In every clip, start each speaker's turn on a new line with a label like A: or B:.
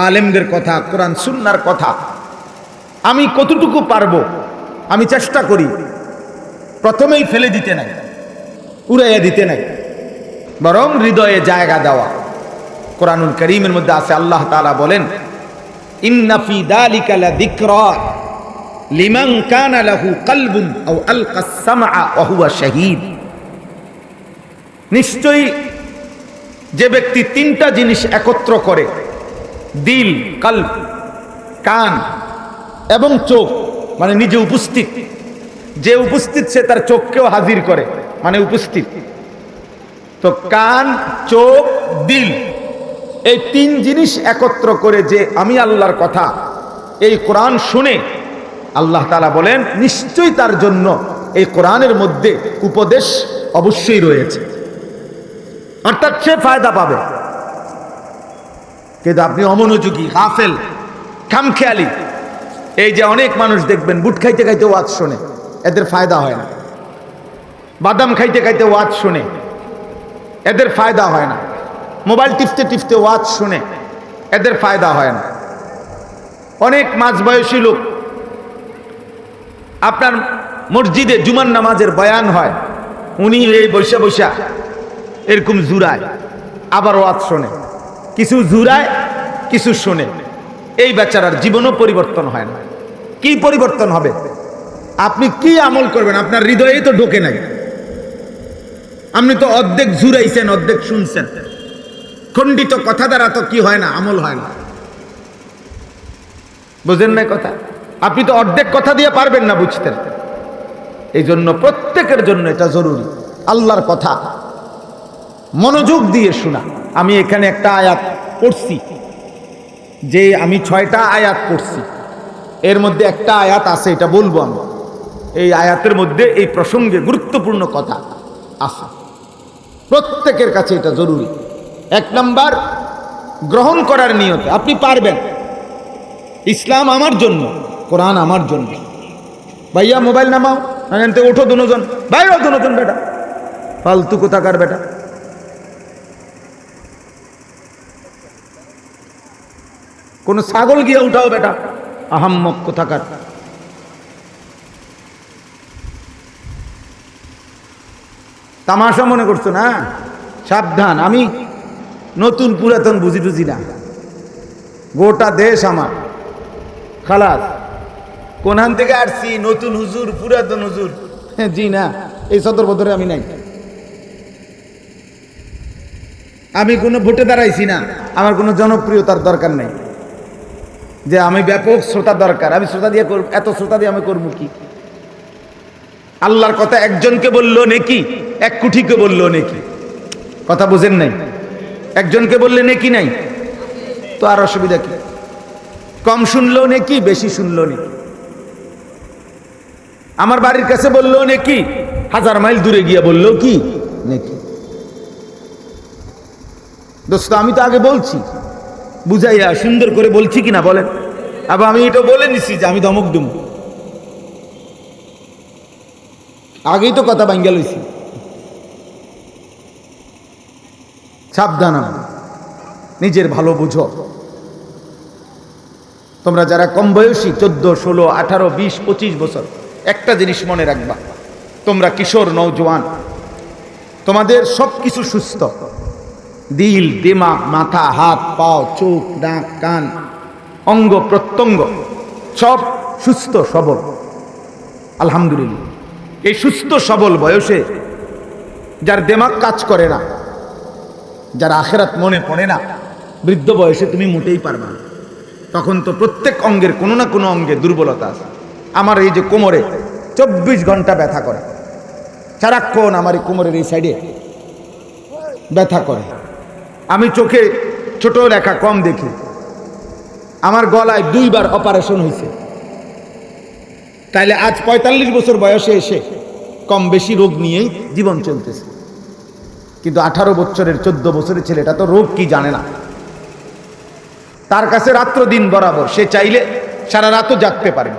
A: আলেমদের কথা, কোরআন সুন্নাহর কথা আমি কতটুকু পারবো আমি চেষ্টা করি প্রথমেই ফেলে দিতে নাই, উড়াইয়া দিতে নাই, বরং হৃদয়ে জায়গা দেওয়া। কোরআনুল কারীমের মধ্যে আছে, আল্লাহ তাআলা বলেন, ইন্না ফি যালিকা লাযিকরা লিমান কানা লাহু কলবুন আও আলকাস সামআ ওয়া হুয়া শাহীদ। নিশ্চয়ই যে ব্যক্তি তিনটা জিনিস একত্র করে, দিল, কলব, কান এবং চোখ, মানে নিজে উপস্থিত, যে উপস্থিত সে তার চোখকেও হাজির করে, মানে উপস্থিত। তো কান, চোখ, দিল, এই তিন জিনিস একত্র করে যে আমি আল্লাহর কথা, এই কোরআন শুনে, আল্লাহ তাআলা বলেন নিশ্চয়ই তার জন্য এই কোরআনের মধ্যে উপদেশ অবশ্যই রয়েছে, অর্থাৎ সে ফায়দা পাবে। কিন্তু আপনি অমনোযোগী, গাফেল, খামখেয়ালি, এই যে অনেক মানুষ দেখবেন বুট খাইতে খাইতে ওয়াজ শোনে, এদের ফায়দা হয় না। বাদাম খাইতে খাইতে ওয়াজ শুনে, এদের ফায়দা হয় না। মোবাইল টিপতে টিপতে ওয়াজ শুনে, এদের ফায়দা হয় না। অনেক মাঝবয়সী লোক আপনার মসজিদে জুমার নামাজের বয়ান হয়, উনি এই বৈশা বৈশা এরকম জুরায়, আবার ওয়াজ শোনে, কিছু জুরায় কিছু শোনে। এই বেচারার জীবনও পরিবর্তন হয় না। কি পরিবর্তন হবে? আপনি কি আমল করবেন? আপনার হৃদয়েই তো ঢোকে নাই। আপনি তো অর্ধেক জুরাইছেন, অর্ধেক শুনছেন। খণ্ডিত কথা দ্বারা তো কি হয় না, আমল হয় না। বুঝেন না কথা? আপনি তো অর্ধেক কথা দিয়ে পারবেন না বুঝতেন। এই জন্য প্রত্যেকের জন্য এটা জরুরি, আল্লাহর কথা মনোযোগ দিয়ে শোনা। আমি এখানে একটা আয়াত পড়ছি, যে আমি 6টা আয়াত পড়ছি, এর মধ্যে একটা আয়াত আছে, এটা বলবো আমি। এই আয়াতের মধ্যে এই প্রসঙ্গে গুরুত্বপূর্ণ কথা আছে, প্রত্যেকের কাছে এটা জরুরি। 1 নাম্বার, গ্রহণ করার নিয়তে আপনি পারবেন। ইসলাম আমার জন্য, কোরআন আমার জন্য। ভাইয়া মোবাইল নামাও, ওঠো দুজন, বাইরে দুজন, বেটা ফালতু কোথাকার বেটা। কোন ছাগল গিয়ে উঠাও বেটা, আহাম্মক কোথাকার। তামাশা মনে করছো না? সাবধান, আমি নতুন পুরাতন বুঝি টুঝি না। গোটা দেশ আমার, খালাস। কোনখান থেকে আসছি? নতুন হুজুর, পুরাতন হুজুর? জি না, এই সদর বদরে আমি নাই। আমি কোনো ভোটে দাঁড়াইছি না, আমার কোনো জনপ্রিয়তার দরকার নেই যে আমি ব্যাপক শ্রোতা দরকার। আমি শ্রোতা দিয়ে করব, এত শ্রোতা দিয়ে আমি করবো কি? আল্লাহর কথা একজনকে বললো নেকি, 1 কোটিকে বললো নেকি? কথা বুঝেন নাই? একজনকে বললে নেকি নাই, তো আর অসুবিধা কি? কম শুনলেও নেকি, বেশি শুনলেও নেকি। আমার বাড়ির কাছে বললেও নেকি, 1000 মাইল দূরে গিয়ে বললেও কি নেকি। দোস্ত, আমি তো আগে বলছি, বুঝাইয়া সুন্দর করে বলছি কিনা বলেন? আবার আমি এটা বলে নিছি যে আমি ধমক দুম, আগেই তো কথা ভাঙ্গা লইছি। সাবধান, নিজের ভালো বুঝো। তোমরা যারা কম বয়সী, 14, 16, 18, 20, 25 বছর, একটা জিনিস মনে রাখবা, তোমরা কিশোর, নওজোয়ান, তোমাদের সবকিছু সুস্থ, দিল, দিমাগ, মাথা, হাত, পাও, চোখ, নাক, কান, অঙ্গ প্রত্যঙ্গ সব সুস্থ সবল, আলহামদুলিল্লাহ। এই সুস্থ সবল বয়সে যার দিমাগ কাজ করে না, যার আখিরাত মনে পড়ে না, বৃদ্ধ বয়সে তুমি মোটেই পারবে না। তখন তো প্রত্যেক অঙ্গের কোনো না কোনো অঙ্গে দুর্বলতা আছে। আমার এই যে কোমরে 24 ঘন্টা ব্যথা করে, সারাক্ষণ আমার এই কোমরের এই সাইডে ব্যথা করে। আমি চোখে ছোট লেখা কম দেখি, আমার গলায় 2 বার অপারেশন হয়েছে। তাইলে আজ 45 বছর বয়সে এসে কম বেশি রোগ নিয়েই জীবন চলতেছে। কিন্তু 18 বছরের 14 বছরের ছেলেটা তো রোগ কি জানে না। তার কাছে রাত্র দিন বরাবর, সে চাইলে সারা রাতও জাগতে পারে,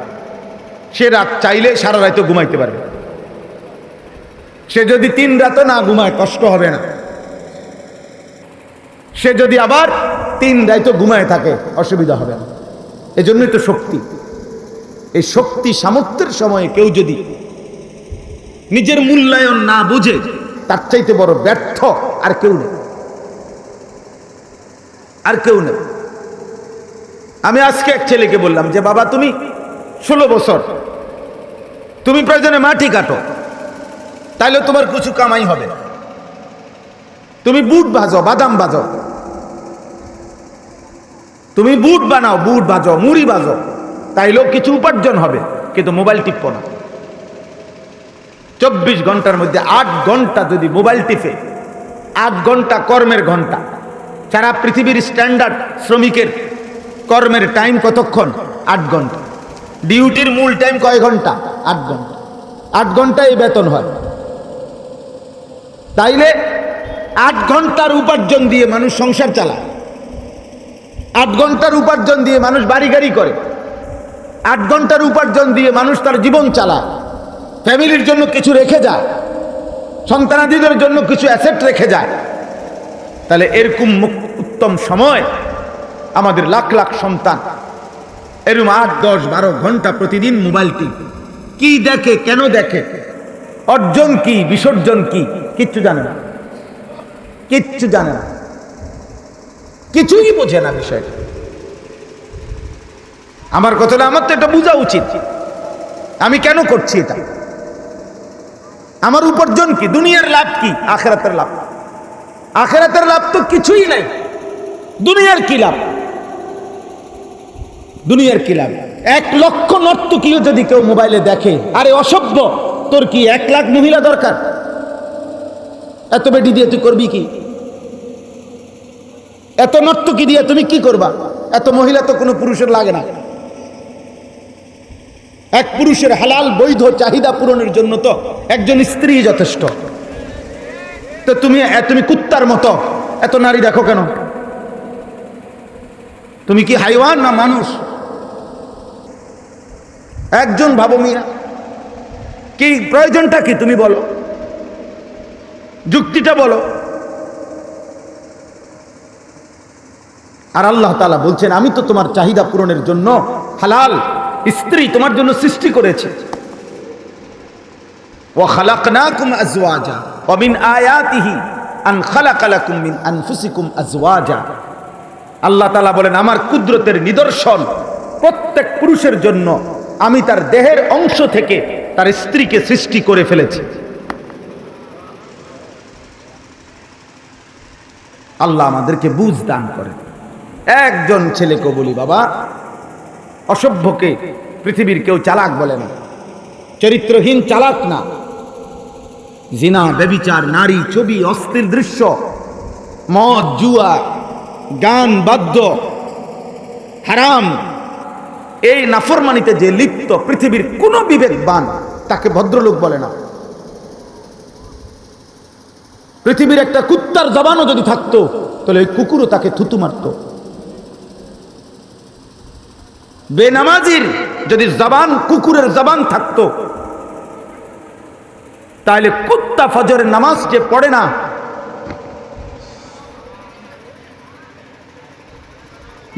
A: সে রাত চাইলে সারা রাতও ঘুমাইতে পারবে। সে যদি 3 রাতও না ঘুমায় কষ্ট হবে না। সে যদি আবার 3 রাতে ঘুমায় থাকে অসুবিধা হবে না। এজন্যই তো শক্তি। এই শক্তি সামর্থ্যের সময়ে কেউ যদি নিজের মূল্যায়ন না বুঝে, তার চাইতে বড় ব্যর্থ আর কেউ নেই, আর কেউ নেই। আমি আজকে এক ছেলেকে বললাম যে বাবা তুমি 16 বছর, তুমি প্রয়োজনে মাটি কাটো, তাইলে তোমার কিছু কামাই হবে। তুমি বুট ভাজো, বাদাম ভাজো, তুমি বুট বানাও, বুট ভাজো, মুড়ি ভাজো, তাইলেও কিছু উপার্জন হবে। কিন্তু মোবাইল টিপো না। 24 ঘন্টার মধ্যে 8 ঘন্টা যদি মোবাইল টিপে, 8 ঘন্টা কর্মের ঘন্টা। সারা পৃথিবীর স্ট্যান্ডার্ড শ্রমিকের কর্মের টাইম কতক্ষণ? 8 ঘন্টা। ডিউটির মূল টাইম কয় ঘন্টা? 8 ঘন্টা। 8 ঘন্টায় বেতন হয়। তাইলে 8 ঘন্টার উপার্জন দিয়ে মানুষ সংসার চালায়, 8 ঘন্টার উপার্জন দিয়ে মানুষ বাড়ি গাড়ি করে, 8 ঘন্টার উপার্জন দিয়ে মানুষ তার জীবন চালায়, ফ্যামিলির জন্য কিছু রেখে যায়, সন্তানাদিদের জন্য কিছু অ্যাসেট রেখে যায়। তাহলে এরকম উত্তম সময় আমাদের লাখ লাখ সন্তান এরকম 8, 10, 12 ঘন্টা প্রতিদিন মোবাইল টিপে। কি দেখে, কেন দেখে, অর্জন কি, বিসর্জন কি, কিচ্ছু জানে না, কিচ্ছু জানে না, কিছুই বোঝে না বিষয়টা। আমার কথাটা, আমার তো এটা বোঝা উচিত, আমি কেন করছি এটা, আমার উপার্জন কি, দুনিয়ার লাভ কি, আখিরাতের লাভ। আখিরাতের লাভ তো কিছুই নাই, দুনিয়ার কি লাভ, দুনিয়ার কি লাভ। 1 লক্ষ নর্তকীও যদি কেউ মোবাইলে দেখে, আরে অসভ্য, তোর কি 1 লাখ মহিলা দরকার? এত বেটি দিয়ে তুই করবি কি? এত নর্তকী দিয়ে তুমি কি করবা? এত মহিলা তো কোনো পুরুষের লাগে না। এক পুরুষের হালাল বৈধ চাহিদা পূরণের জন্য তো একজন স্ত্রী যথেষ্ট। তো তুমি কুত্তার মতো এত নারী দেখো কেন? তুমি কি হাইওয়ান না মানুষ? একজন ভাবো মিয়া, কি প্রয়োজনটা কি তুমি বলো, যুক্তিটা বলো। আর আল্লাহ তাআলা বলছেন আমি তো তোমার চাহিদা পূরণের জন্য হালাল স্ত্রী তোমার জন্য সৃষ্টি করেছি। ওয়া খালাকনাকুম আজওয়াজা ওয়া মিন আয়াতিহি আন খালাকা লাকুম মিন আনফুসিকুম আজওয়াজা। আল্লাহ তাআলা বলেন আমার কুদরতের নিদর্শন, প্রত্যেক পুরুষের জন্য আমি তার দেহের অংশ থেকে তার স্ত্রীকে সৃষ্টি করে ফেলেছি। আল্লাহ আমাদেরকে বুঝ দান করেন। একজন ছেলেকে বলি বাবা, অসভ্যকে পৃথিবীর কেউ চালাক বলে না, চরিত্রহীন চালাক না। জিনা, ব্যভিচার, নারী, ছবি, অশ্লীল দৃশ্য, মদ, জুয়া, গান, বাদ্য, হারাম, এই নাফরমানিতে যে লিপ্ত পৃথিবীর কোন বিবেকবান তাকে ভদ্রলোক বলে না। পৃথিবীর একটা কুত্তার জবানও যদি থাকতো তাহলে ওই কুকুরও তাকে থুতু মারত। বেনামাজির যদি জবান কুকুরের জবান থাকতো তাহলে কুত্তা ফজরের নামাজ যে পড়ে না,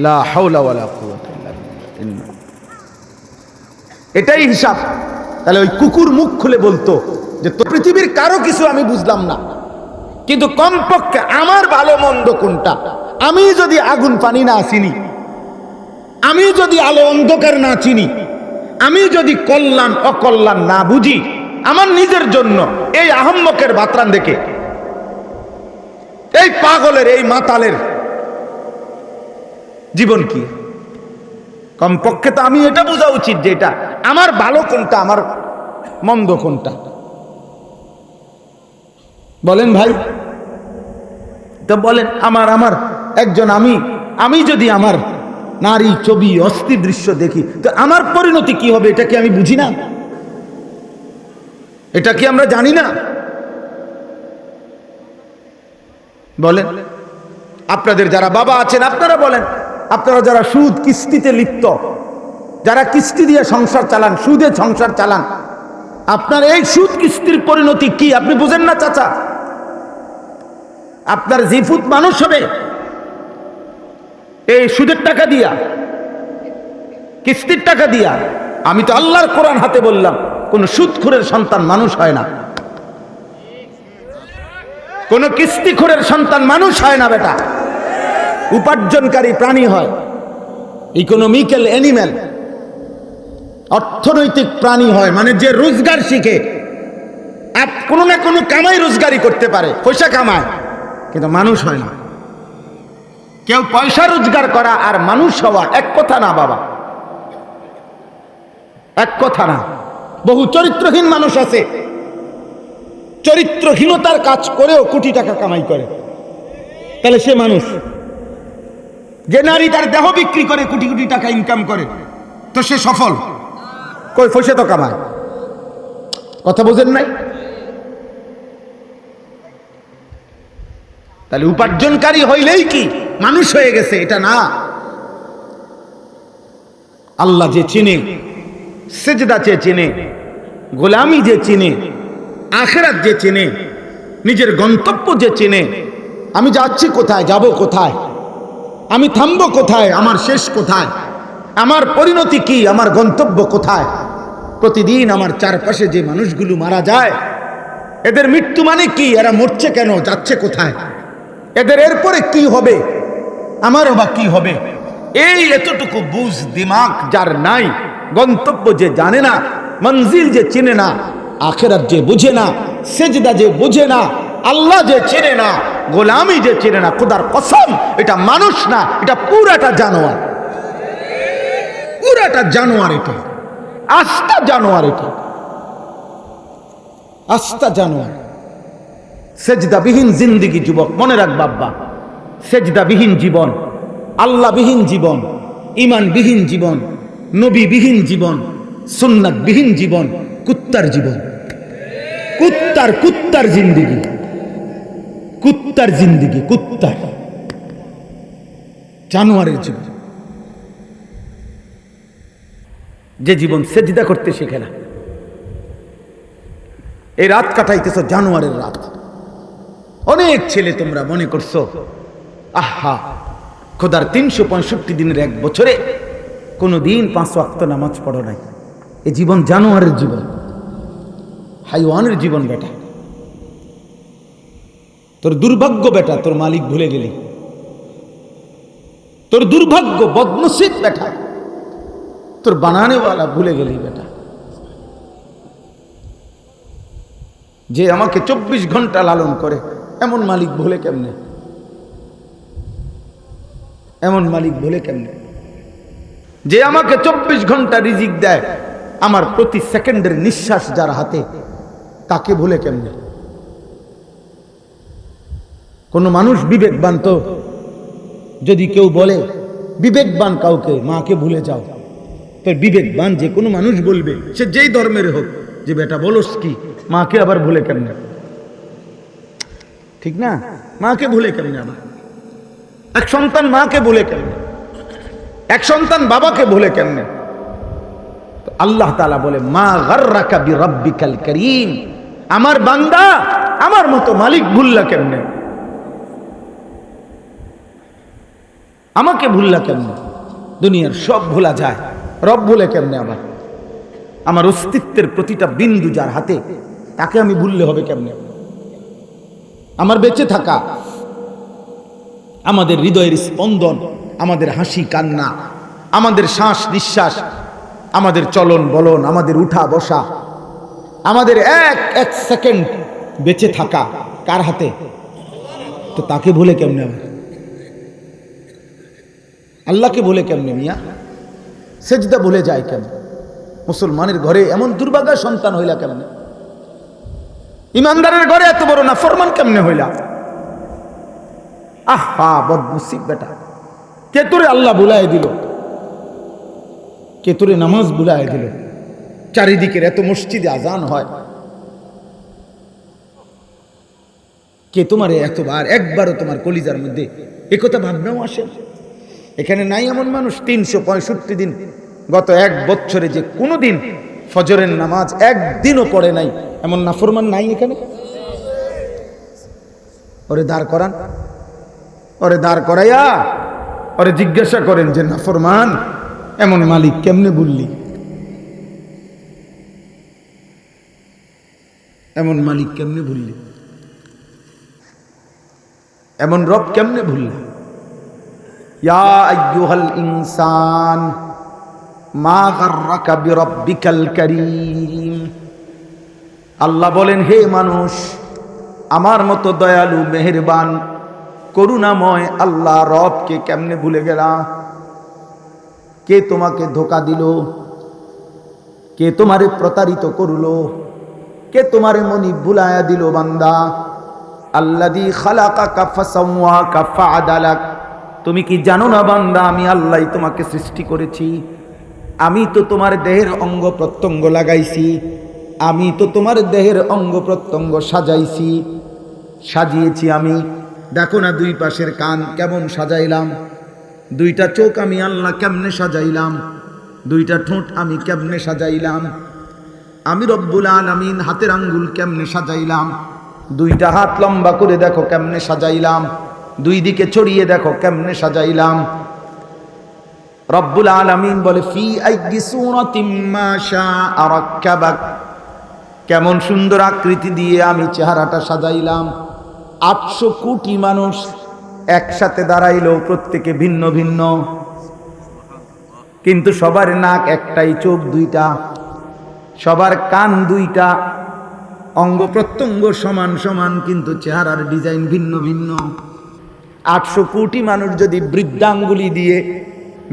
A: লা হাওলা ওয়ালা কুওয়াতা ইল্লা বিল্লাহ, এটাই হিসাব। তাহলে ওই কুকুর মুখ খুলে বলতো যে তো পৃথিবীর কারো কিছু আমি বুঝলাম না, কিন্তু কমপক্ষে আমার ভালো মন্দ কোনটা, আমি যদি আগুন পানি না চিনি, আমি যদি আলো অন্ধকার না চিনি, আমি যদি কল্যাণ অকল্যাণ না বুঝি, আমার নিজের জন্য এই আহম্মকের বাতরান দেখে, এই পাগলের, এই মাতালের জীবন কি? কমপক্ষে তো আমি এটা বোঝা উচিত যে এটা আমার ভালো কোনটা, আমার মন্দ কোনটা। বলেন ভাই, তো বলেন আমার একজন আমি যদি আমার নারী, ছবি, অস্থির দৃশ্য দেখি তো আমার পরিণতি কি হবে? এটা কি আমি বুঝি না? এটা কি আমরা জানি না? বলেন, আপনাদের যারা বাবা আছেন আপনারা বলেন, আপনারা যারা সুদ কিস্তিতে লিপ্ত, যারা কিস্তি দিয়ে সংসার চালান, সুদে সংসার চালান, আপনার এই সুদ কিস্তির পরিণতি কি আপনি বুঝেন না চাচা? আপনার জিফুত মানুষ হবে, এই সুদের টাকা দিয়া, কিস্তির টাকা দিয়া? আমি তো আল্লাহর কোরআন হাতে বললাম, কোন সুদখোরের সন্তান মানুষ হয় না, কোন কিস্তিখোরের সন্তান মানুষ হয় না বেটা। উপার্জনকারী প্রাণী হয়, ইকোনমিক্যাল অ্যানিম্যাল, অর্থনৈতিক প্রাণী হয়, মানে যে রোজগার শিখে, কোনো না কোনো কামাই রোজগারি করতে পারে, পয়সা কামায়, কিন্তু মানুষ হয় না। কেউ পয়সা রোজগার করা আর মানুষ হওয়া এক কথা না বাবা, এক কথা না। বহু চরিত্রহীন মানুষ আছে, চরিত্রহীনতার কাজ করেও কোটি টাকা কামাই করে, তাহলে সে মানুষ। যে নারী তার দেহ বিক্রি করে কোটি কোটি টাকা ইনকাম করে, তো সে সফল? কই, পয়সা তো কামায়। কথা বোঝেন নাই? তাহলে উপার্জনকারী হইলেই কি মানুষ হয়ে গেছে? এটা না। আল্লাহ যে চিনে, সেজদা যে চিনে, গোলামি যে চিনে, আখিরাত যে চিনে, নিজের গন্তব্য যে চিনে, আমি যাচ্ছি কোথায়, যাব কোথায়, আমি থামবো কোথায়, আমার শেষ কোথায়, আমার পরিণতি কি, আমার গন্তব্য কোথায়। প্রতিদিন আমার চারপাশে যে মানুষগুলো মারা যায়, এদের মৃত্যু মানে কি, এরা মরছে কেন, যাচ্ছে কোথায়, এদের এরপরে কি হবে, আমারও বা কি হবে, এই এতটুকু বুঝ দিমাগ যার নাই, গন্তব্য যে জানে না, মঞ্জিল যে চিনে না, আখিরাত যে বুঝে না, সেজদা যে বুঝে না, আল্লাহ যে চিনে না, গোলামি যে চিনে না, খোদার কসম এটা মানুষ না, এটা পুরাটা জানোয়ার, পুরাটা জানোয়ার, এটা আস্তা জানোয়ার, এটা আস্তা জানোয়ার। সেজদাবিহীন জিন্দিগি যুবক, মনে রাখ বাব্বা, সেজদাবিহীন জীবন, আল্লাহবিহীন জীবন, ঈমানবিহীন জীবন, নবীবিহীন জীবন, সুন্নাতবিহীন জীবন কুত্তার জীবন, কুত্তার জিন্দিগি, কুত্তার জিন্দিগি, কুত্তার, জানোয়ারের জীবন। যে জীবন সেজদা করতে শেখে না, এই রাত কাটাইতেছ জানোয়ারের রাত। অনেক ছেলে তোমরা মনে করছো আহা খোদার 365 দিনের এক বছরে কোনো দিন 5 ওয়াক্ত নামাজ পড়ো নাই। এ জীবন জানোয়ারের জীবন, হাইওয়ানের জীবন বেটা। তোর দুর্ভাগ্য বেটা, তোর মালিক ভুলে গেলি, তোর দুর্ভাগ্য, বদনসিব বেটা, তোর বানানেওয়ালা ভুলে গেলি বেটা। যে আমাকে 24 ঘন্টা লালন করে, এমন মালিক ভুলে কেমনে, এমন মালিক ভুলে কেমনে? যে আমাকে 24 ঘন্টা রিজিক দেয়, আমার প্রতি সেকেন্ডের নিঃশ্বাস যার হাতে, তাকে ভুলে কেমনে? কোন মানুষ বিবেকবান তো, যদি কেউ বলে বিবেকবান কাউকে, মাকে ভুলে যাও, তো বিবেকবান যে কোনো মানুষ বলবে, সে যেই ধর্মের হোক, যে বেটা বলস কি, মাকে আবার ভুলে কেমনে? ঠিক না? মাকে ভুলে কেমনে? আবার এক সন্তান মাকে ভুলে কেমনে? এক সন্তান বাবাকে ভুলে কেমনে? আল্লাহ তাআলা বলে মা গাররাকা বিরাব্বিকাল কারীম, আমার বান্দা আমার মতো মালিক ভুললা কেমনে, আমাকে ভুললা কেমনে? দুনিয়ার সব ভোলা যায়, রব ভুলে কেমনে? আবার আমার অস্তিত্বের প্রতিটা বিন্দু যার হাতে, তাকে আমি ভুললে হবে কেমনে? আমার বেঁচে থাকা, আমাদের হৃদয়ের স্পন্দন, আমাদের হাসি কান্না, আমাদের শ্বাস নিঃশ্বাস, আমাদের চলন বলন, আমাদের উঠা বসা, আমাদের এক এক সেকেন্ড বেঁচে থাকা কার হাতে? তো তাকে ভুলে কেমনে? আবার আল্লাহকে ভুলে কেমনে মিয়া? সেজদা ভুলে যায় কেন? মুসলমানের ঘরে এমন দুর্ভাগা সন্তান হইলা কেমনে? ইমানদারের ঘরে এত বড় না ফরমান কেমনে হইলা? আহা বদনসিব বেটা, কে তোরে আল্লাহ বুলাই দিল, কে তোরে নামাজ বুলাই দিল? চারিদিকের এত মসজিদে আজান হয়, কে তোমারে এতবার, একবারও তোমার কলিজার মধ্যে একথা ভাবনাও আসে? এখানে নাই এমন মানুষ 365 দিন, গত 1 বছরে যে কোনো দিন ফজরের নামাজ একদিনও পড়ে নাই, এমন নাফরমান নাই এখানে? ওরে দাঁড় করান, ওরে দাঁড় করাইয়া ওরে জিজ্ঞাসা করেন যে নাফরমান এমন মালিক কেমনে বললি, এমন মালিক কেমনে ভুললি, এমন রব কেমনে ভুললি। ইয়া আইয়ুহাল ইনসান মা গাররাকা বিরাব্বিকাল কারীম। আল্লাহ বলেন, হে মানুষ, আমার মতো দয়ালু মেহেরবান করুণাময় আল্লাহ রবকে কেমনে ভুলে গেলা। কে তোমাকে ধোঁকা দিল, কে তোমারে প্রতারিত করলো, কে তোমারে মনি ভুলায়া দিল বান্দা। আল্লাযী খালাকাকা ফাসাওয়াকা ফাআদালাক। তুমি কি জানো না বান্দা, আমি আল্লাহই তোমাকে সৃষ্টি করেছি। আমি তো তোমার দেহের অঙ্গ প্রত্যঙ্গ লাগাইছি, আমি তো তোমার দেহের অঙ্গ প্রত্যঙ্গ সাজাইছি, সাজিয়েছি আমি। দেখো না দুই পাশের কান কেমন সাজাইলাম, দুইটা চোখ আমি আল্লাহ কেমনে সাজাইলাম, দুইটা ঠোঁট আমি কেমনে সাজাইলাম, আমি রব্বুল আলামিন হাতের আঙ্গুল কেমনে সাজাইলাম, দুইটা হাত লম্বা করে দেখো কেমনে সাজাইলাম, দুই দিকে ছড়িয়ে দেখো কেমনে সাজাইলাম। রব্বুল আলামিন বলে, ফি আইয়ি সূরাতিম মা শাআ রাক্কাবাক। কেমন সুন্দর আকৃতি দিয়ে আমি চেহারাটা সাজাইলাম। 800 কোটি মানুষ একসাথে দাঁড়াইলো, প্রত্যেকে ভিন্ন ভিন্ন, কিন্তু সবার নাক একটাই, চোখ দুইটা, সবার কান দুইটা, অঙ্গ প্রত্যঙ্গ সমান সমান, কিন্তু চেহারার ডিজাইন ভিন্ন ভিন্ন। 800 কোটি মানুষ যদি বৃদ্ধাঙ্গুলি দিয়ে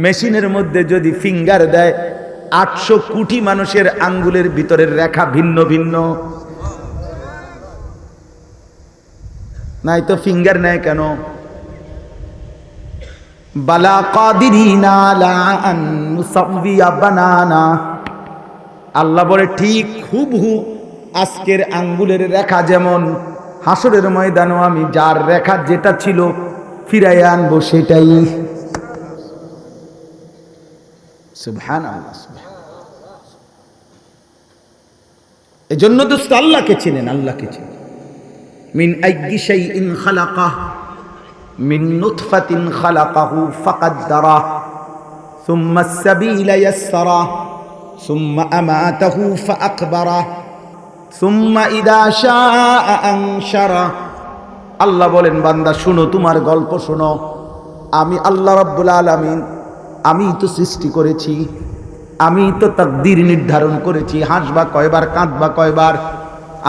A: মেশিনের মধ্যে যদি ফিঙ্গার দেয়, 800 কোটি মানুষের আঙ্গুলের ভিতরের রেখা ভিন্ন ভিন্ন। নাই তো ফিঙ্গার নেয় কেন? বালা কাদিরিনা লা আন নুসাউইয়া বানানা। আল্লাহ বলে, ঠিক হুবহু আজকের আঙ্গুলের রেখা যেমন, হাসরের ময়দানও আমি যার রেখা যেটা ছিল ফিরাইয়া আনবো সেটাই। সুবহানাল্লাহ। এজন্য দোস্ত আল্লাহকে চিনেন, আল্লাহকে চিনেন। মিন আইয়ি শাইইন খালাকাহ, মিন নুতফাতিন খালাকাহু ফাকাদ্দারাহ, সুম্মা আস-সাবিলা ইয়াসসারাহ, সুম্মা আমাতাহু ফাআকবারাহ, সুম্মা ইদা শাআ আনশারাহ। আল্লাহ বলেন, বান্দা শুনো, তোমার গল্প শোনো। আমি আল্লাহ রাব্বুল আলামিন, আমি তো সৃষ্টি করেছি, আমি তো তাকদীর নির্ধারণ করেছি। হাসবা কয়বার, কাঁদবা কয়বার,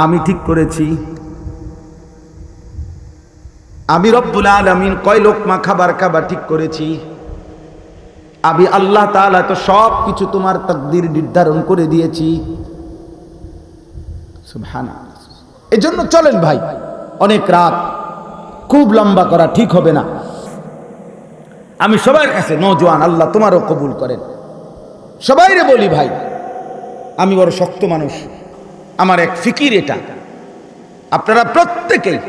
A: আমি ঠিক করেছি। আমি রব্বুল আলামিন কয় লোকমা খাবার খাবার ঠিক করেছি। আমি আল্লাহ তাআলা তো সব কিছু তোমার তাকদীর নির্ধারণ করে দিয়েছি। সুবহানাল্লাহ। এজন্য চলেন ভাই, অনেক রাত, খুব লম্বা করা ঠিক হবে না। আমি সবার কাছে, নওজোয়ান, আল্লাহ তোমারও কবুল করেন, সবাইরে বলি, ভাই আমি বড় শক্ত মানুষ, আমার এক ফিকির এটা। আপনারা প্রত্যেকেই,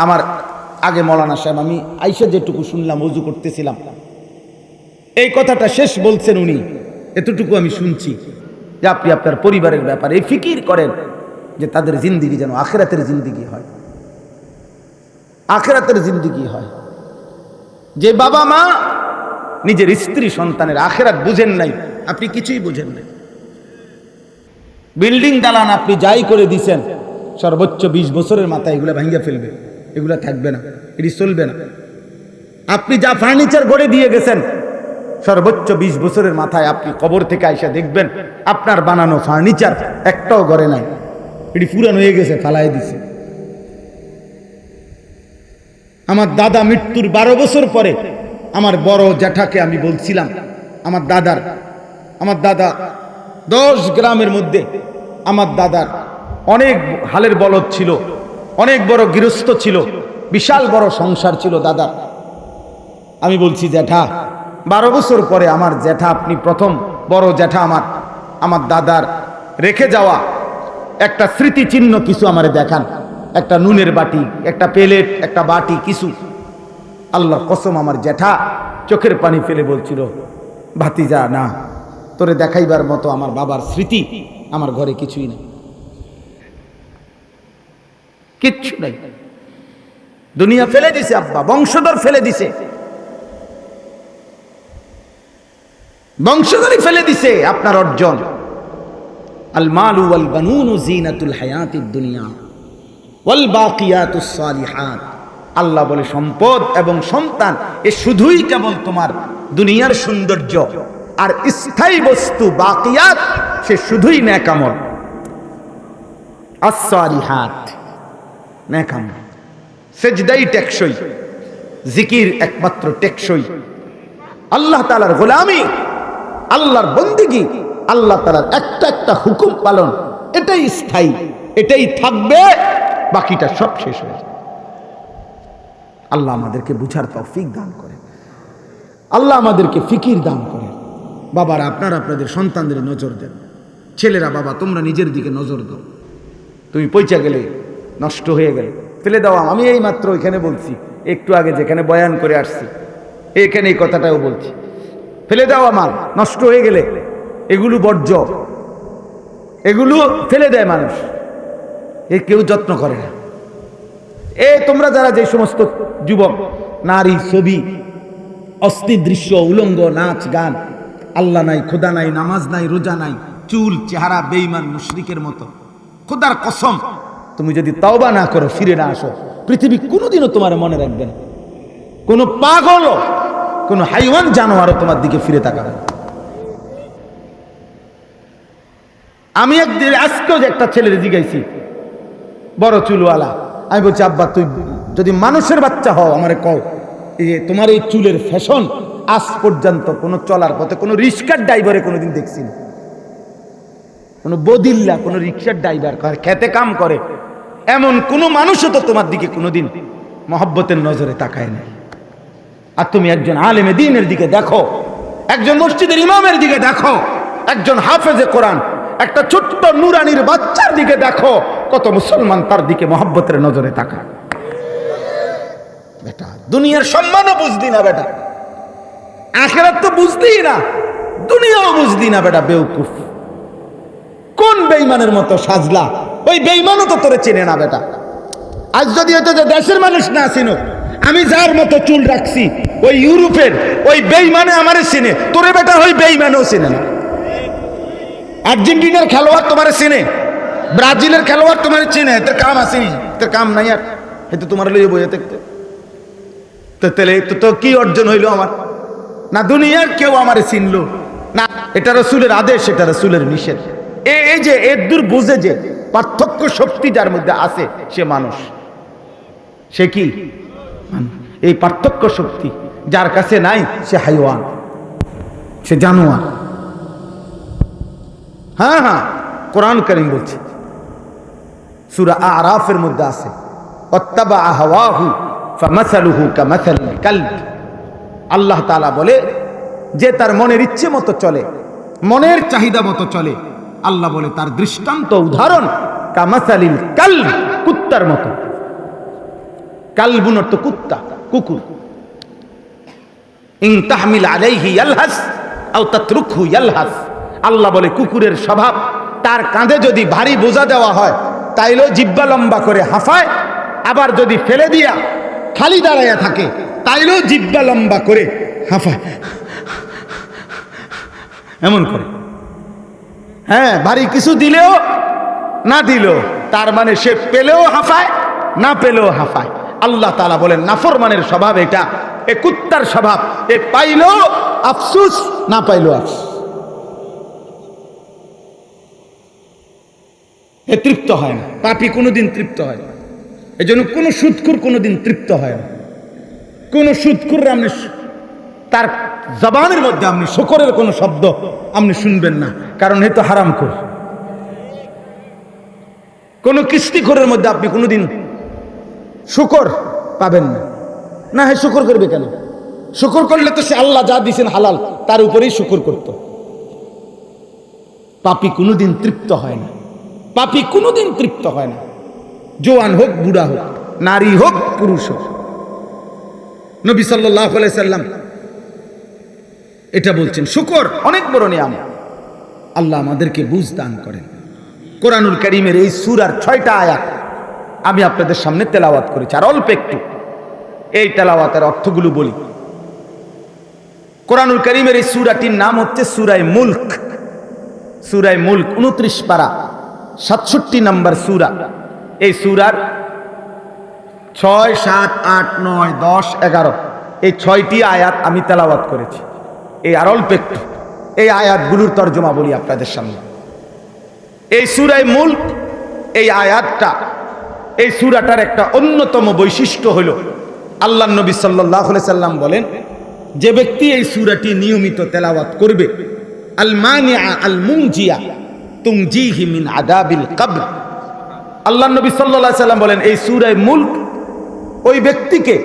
A: আমার আগে মৌলানা সাহেব, আমি আইসা যেটুকু শুনলাম, ওযু করতেছিলাম, এই কথাটা শেষ বলছেন উনি, এতটুকু আমি শুনছি যে আপনি আপনার পরিবারের ব্যাপারে এই ফিকির করেন যে তাদের জিন্দিগি যেন আখিরাতের জিন্দিগি হয়, আখিরাতের জিন্দিগি হয়। যে বাবা মা নিজের স্ত্রী সন্তানের আখিরাত বুঝেন নাই, আপনি কিছুই বুঝেন নাই। বিল্ডিং দালান আপনি যাই করে দিছেন, সর্বোচ্চ 20 বছরের মাথায় এগুলা ভাঙিয়া ফেলবে, এগুলা থাকবে না, এটি চলবে না। আপনি যা ফার্নিচার গড়ে দিয়ে গেছেন, সর্বোচ্চ 20 বছরের মাথায় আপনি কবর থেকে আইসা দেখবেন আপনার বানানো ফার্নিচার একটাও ঘরে নাই, এটি পুরান হয়ে গেছে, ফালাই দিছে। আমার দাদা মৃত্যুর 12 বছর পরে আমার বড় জ্যাঠাকে আমি বলছিলাম, আমার দাদা 10 গ্রামের মধ্যে, আমার দাদার অনেক হালের বলদ ছিল, অনেক বড় গৃহস্থ ছিল, বিশাল বড় সংসার ছিল দাদার। আমি বলছি, জ্যাঠা 12 বছর পরে আমার জ্যাঠা, আপনি প্রথম বড় জ্যাঠা, আমার দাদার রেখে যাওয়া একটা স্মৃতিচিহ্ন কিছু আমারে দেখান, একটা নুনের বাটি, একটা প্লেট, একটা বাটি, কিছু। আল্লাহর কসম, আমার জ্যাঠা চোখের পানি ফেলে বলছিল, ভাতিজা না, তোরে দেখাইবার মতো আমার বাবার স্মৃতি আমার ঘরে কিছুই নেই, কিচ্ছু নাই। দুনিয়া ফেলে দিছে আব্বা, বংশধর ফেলে দিছে। বংশধরই ফেলে দিছে আপনার অর্জন। আল মালু ওয়াল বানুনু জিনাতুল হায়াতিদ দুনিয়া ওয়াল বাকিয়াতুস সালিহাত, আল্লাহ বলে সম্পদ এবং সন্তান এ শুধুই কেবল তোমার দুনিয়ার সৌন্দর্য, আর স্থায়ী বস্তু বাকিয়াত সে শুধুই নেক আমল। আস-সালিহাত নেক আমল, সেজদাই টেকসই, জিকির একমাত্র টেকসই, আল্লাহ তাআলার গোলামি, আল্লাহর বন্দেগী, আল্লাহ তাআলার একটা একটা হুকুম পালন, এটাই স্থায়ী, এটাই থাকবে, বাকিটা সব শেষ হয়ে যাবে। আল্লাহ আমাদেরকে বুঝার তৌফিক দান করে, আল্লাহ আমাদেরকে ফিকির দান করে। বাবারা, আপনারা আপনাদের সন্তানদের নজর দেন। ছেলেরা, বাবা তোমরা নিজের দিকে নজর দাও। তুমি পয়সা গেলে, নষ্ট হয়ে গেলে ফেলে দাও। আমি এই মাত্র এখানে বলছি, একটু আগে যেখানে বয়ান করে আসছি এখানে এই কথাটাও বলছি, ফেলে দেওয়া মাল নষ্ট হয়ে গেলে এগুলো বর্জ্য, এগুলো ফেলে দেয় মানুষ, এ কেউ যত্ন করে না। তোমরা যারা যে সমস্ত যুবক, নারী, ছবি, অস্থির দৃশ্য, উলঙ্গ, নাচ গান, আল্লাহ নাই, খোদা নাই, নামাজ নাই, রোজা নাই, চুল, চেহারা বেঈমান মুশরিকের মতো, খোদার কসম তুমি যদি তাওবা না করো, ফিরে না আসো, পৃথিবী কোনোদিনও তোমার মনে রাখবে না। কোনো পাগল, কোনো হাইওয়ান জানোয়ারও তোমার দিকে ফিরে তাকাবে। আমি একদিন আজকেও যে একটা ছেলের জিগাইছি, বড় চুলওয়ালা, আমি বলছি আব্বা তুই যদি মানুষের বাচ্চা হও আমারে কও, এই যে তোমার এই চুলের ফ্যাশন আজ পর্যন্ত কোনো চলার পথে কোনো রিক্সার ড্রাইভারে কোনোদিন দেখছি না, কোনো বদিল্লা, কোনো রিক্সার ড্রাইভার খেতে কাম করে এমন কোনো মানুষও তো তোমার দিকে কোনোদিন মহব্বতের নজরে তাকায় না। আর তুমি একজন আলেমে দ্বীনের দিকে দেখো, একজন মসজিদের ইমামের দিকে দেখো, একজন হাফেজে কোরআন, একটা ছোট্ট নুরানির বাচ্চার দিকে দেখো, কত মুসলমান তার দিকে মহব্বতের নজরে তাকায়। বেটা দুনিয়ার সম্মানও বুঝদি না, বেটা আখিরাত তো বুঝদিই না, দুনিয়াও বুঝদি না, বেটা বেউকুফ। কোন বেঈমানের মতো সাজলা, ওই বেঈমানও তো তোরে চেনে না বেটা। আজ যদি হয়তো যে দেশের মানুষ না চিনো, আমি যার মতো চুল রাখছি ওই ইউরোপের ওই বেঈমানে আমারে চিনে, তোরে বেটা ওই বেঈমানও চিনে না। আর্জেন্টিনার খেলোয়াড় তোমারে চিনে, ব্রাজিলের খেলোয়াড় তোমারে চিনে, তোর কাম আসেনি, তোর কাম নাই, আর হয়তো তোমার লইয়ে বইয়ে থাকতে। তো তাহলে তো কি অর্জন হইলো আমার? না দুনিয়ার কেউ আমারে চিনলো না, এটা রাসূলের আদেশ, এটা রাসূলের নিষেধ। এই যে এর দূর বুঝে যে পার্থক্য শক্তি যার মধ্যে আছে, সে মানুষ। সে কি? এই পার্থক্য শক্তি যার কাছে নাই, সে হাইওয়ান, সে জানোয়ার। হ্যাঁ হ্যাঁ, কোরআন কারীম বলছে, সূরা আরাফের মধ্যে আছে, ওয়াত্তাবা হাওয়াহু ফামাসালুহু কামাসালিল কালব। আল্লাহ তাআলা বলে যে তার মনের ইচ্ছে মতো চলে, মনের চাহিদা মতো চলে, আল্লাহ বলে তার দৃষ্টান্ত, উদাহরণ কামাসালিল কালব, কুত্তার মতো। কালবুন অর্থ কুত্তা, কুকুর। ইন তাহমিল আলাইহি ইয়ালহাস আও তাতরুকহু ইয়ালহাস। আল্লাহ বলে কুকুরের স্বভাব, তার কাঁধে যদি ভারী বোঝা দেওয়া হয় তাইলেও জিহ্বা লম্বা করে হাঁফায়, আবার যদি ফেলে দিয়া খালি দাঁড়াইয়া থাকে তাইলেও জিহ্বা লম্বা করে হাঁফায়, এমন করে। হ্যাঁ, ভারী কিছু দিলেও না দিলেও, তার মানে সে পেলেও হাঁফায়, না পেলেও হাঁফায়। আল্লাহ তাআলা বলেন নাফরমানের স্বভাব এটা, এ কুত্তার স্বভাব, এ পাইলেও আফসুস, না পাইলেও আফসুস, এ তৃপ্ত হয় না। পাপী কোনোদিন তৃপ্ত হয় না। এই জন্য কোনো সুদখোর কোনোদিন তৃপ্ত হয় না। কোন সুদখোর আপনি তার জবানের মধ্যে আপনি শুকরের কোনো শব্দ আপনি শুনবেন না, কারণ এ তো হারামখোর। কোন কিস্তিখোরের মধ্যে আপনি কোনোদিন শুকর পাবেন না। না, হে শুকর করবে কেন? শুকর করলে তো সে আল্লাহ যা দিয়েছেন হালাল, তার উপরেই শুকর করত। পাপী কোনোদিন তৃপ্ত হয় না, পাপী কোনোদিন তৃপ্ত হয় না, জোয়ান হোক, বুড়া হোক, নারী হোক, পুরুষ হোক। নবী সাল্লাল্লাহু আলাইহি সাল্লাম এটা বলছেন, শুকর অনেক বড় নিয়ামত। আল্লাহ আমাদেরকে বুঝ দান করেন। কোরআনুল কারীমের এই সূরার 6টা আয়াত আমি আপনাদের সামনে তেলাওয়াত করেছি, আর অল্প একটু এই তেলাওয়াতের অর্থগুলো বলি। কোরআনুল কারীমের এই সূরাটির নাম হচ্ছে সূরায়ে মুলক। সূরায়ে মুলক 29 পারা 67 নম্বর সূরা। এই সূরার 6, 7, 8, 9, 10, 11 এই 6টি আয়াত আমি তেলাওয়াত করেছি। এই আর অল্প একটু এই আয়াতগুলোর তর্জমা বলি আপনাদের সামনে। এই সূরায়ে মুলক, এই আয়াতটা, এই সূরাটার একটা অন্যতম বৈশিষ্ট্য হলো আল্লাহর নবী সাল্লাল্লাহু আলাইহি সাল্লাম বলেন, যে ব্যক্তি এই সূরাটি নিয়মিত তেলাওয়াত করবে, আল মানিআ আল মুনজিয়া তুনজিহি মিন আযাবিল কবর। আল্লাহর নবী সাল্লাল্লাহু আলাইহি সাল্লাম বলেন, এই সূরায়ে মুলক ওই ব্যক্তিকে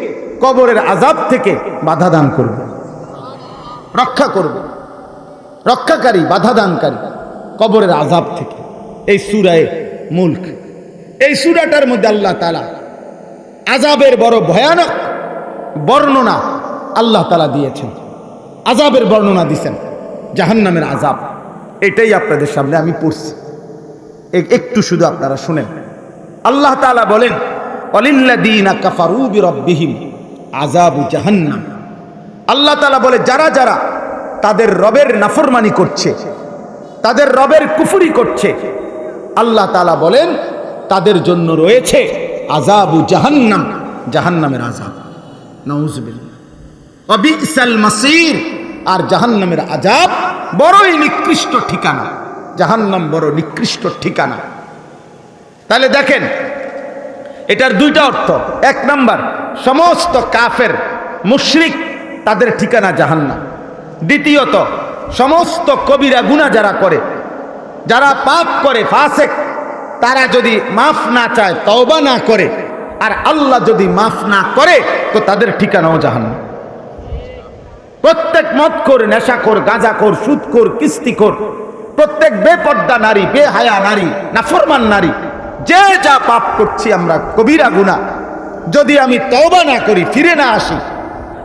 A: কবরের আযাব থেকে বাধা দান করবে, রক্ষা করবে, রক্ষাকারী, বাধা দানকারী কবরের আযাব থেকে। এই সূরায়ে মুলক, এই সূরাটার মধ্যে আল্লাহ তাআলা আযাবের বড় ভয়ানক বর্ণনা আল্লাহ তাআলা দিয়েছেন। আযাবের বর্ণনা দিয়েছেন, জাহান্নামের আযাব। এটাই আপনাদের সামনে আমি পড়ছি, একটু শুধু আপনারা শুনেন। আল্লাহ তাআলা বলেন, ওয়ালিল্লাযীনা কাফারু বিরাব্বিহিম আযাবু জাহান্নাম। আল্লাহ তাআলা বলে, যারা যারা তাদের রবের নাফরমানি করছে, তাদের রবের কুফরি করছে, আল্লাহ তাআলা বলেন তাদের জন্য রয়েছে আযাবু জাহান্নাম, জাহান্নামের আযাব। নাউযুবিল্লাহ। ওয়া বিসাল মাসীর, আর জাহান্নামের আযাব বড়ই নিকৃষ্ট ঠিকানা। জাহান্নাম বড় নিকৃষ্ট ঠিকানা। তাহলে দেখেন, এটার দুইটা অর্থ। এক নাম্বার, সমস্ত কাফের মুশরিক তাদের ঠিকানা জাহান্নাম। দ্বিতীয়ত, সমস্ত কবিরা গুনাহ যারা করে, যারা পাপ করে, ফাসিক, তারা যদি মাফ না চায়, তওবা না করে, আর আল্লাহ যদি মাফ না করে, তো তাদের ঠিকানাও জাহান্নাম। প্রত্যেক মদখোর, নেশাখোর, গাঁজাখোর, সুদখোর, কিস্তিখোর, প্রত্যেক বেপর্দা নারী, বেহায়া নারী, নাফরমান নারী, যে যা পাপ করছি আমরা, কবিরা গুনাহ, যদি আমি তওবা না করি, ফিরে না আসি,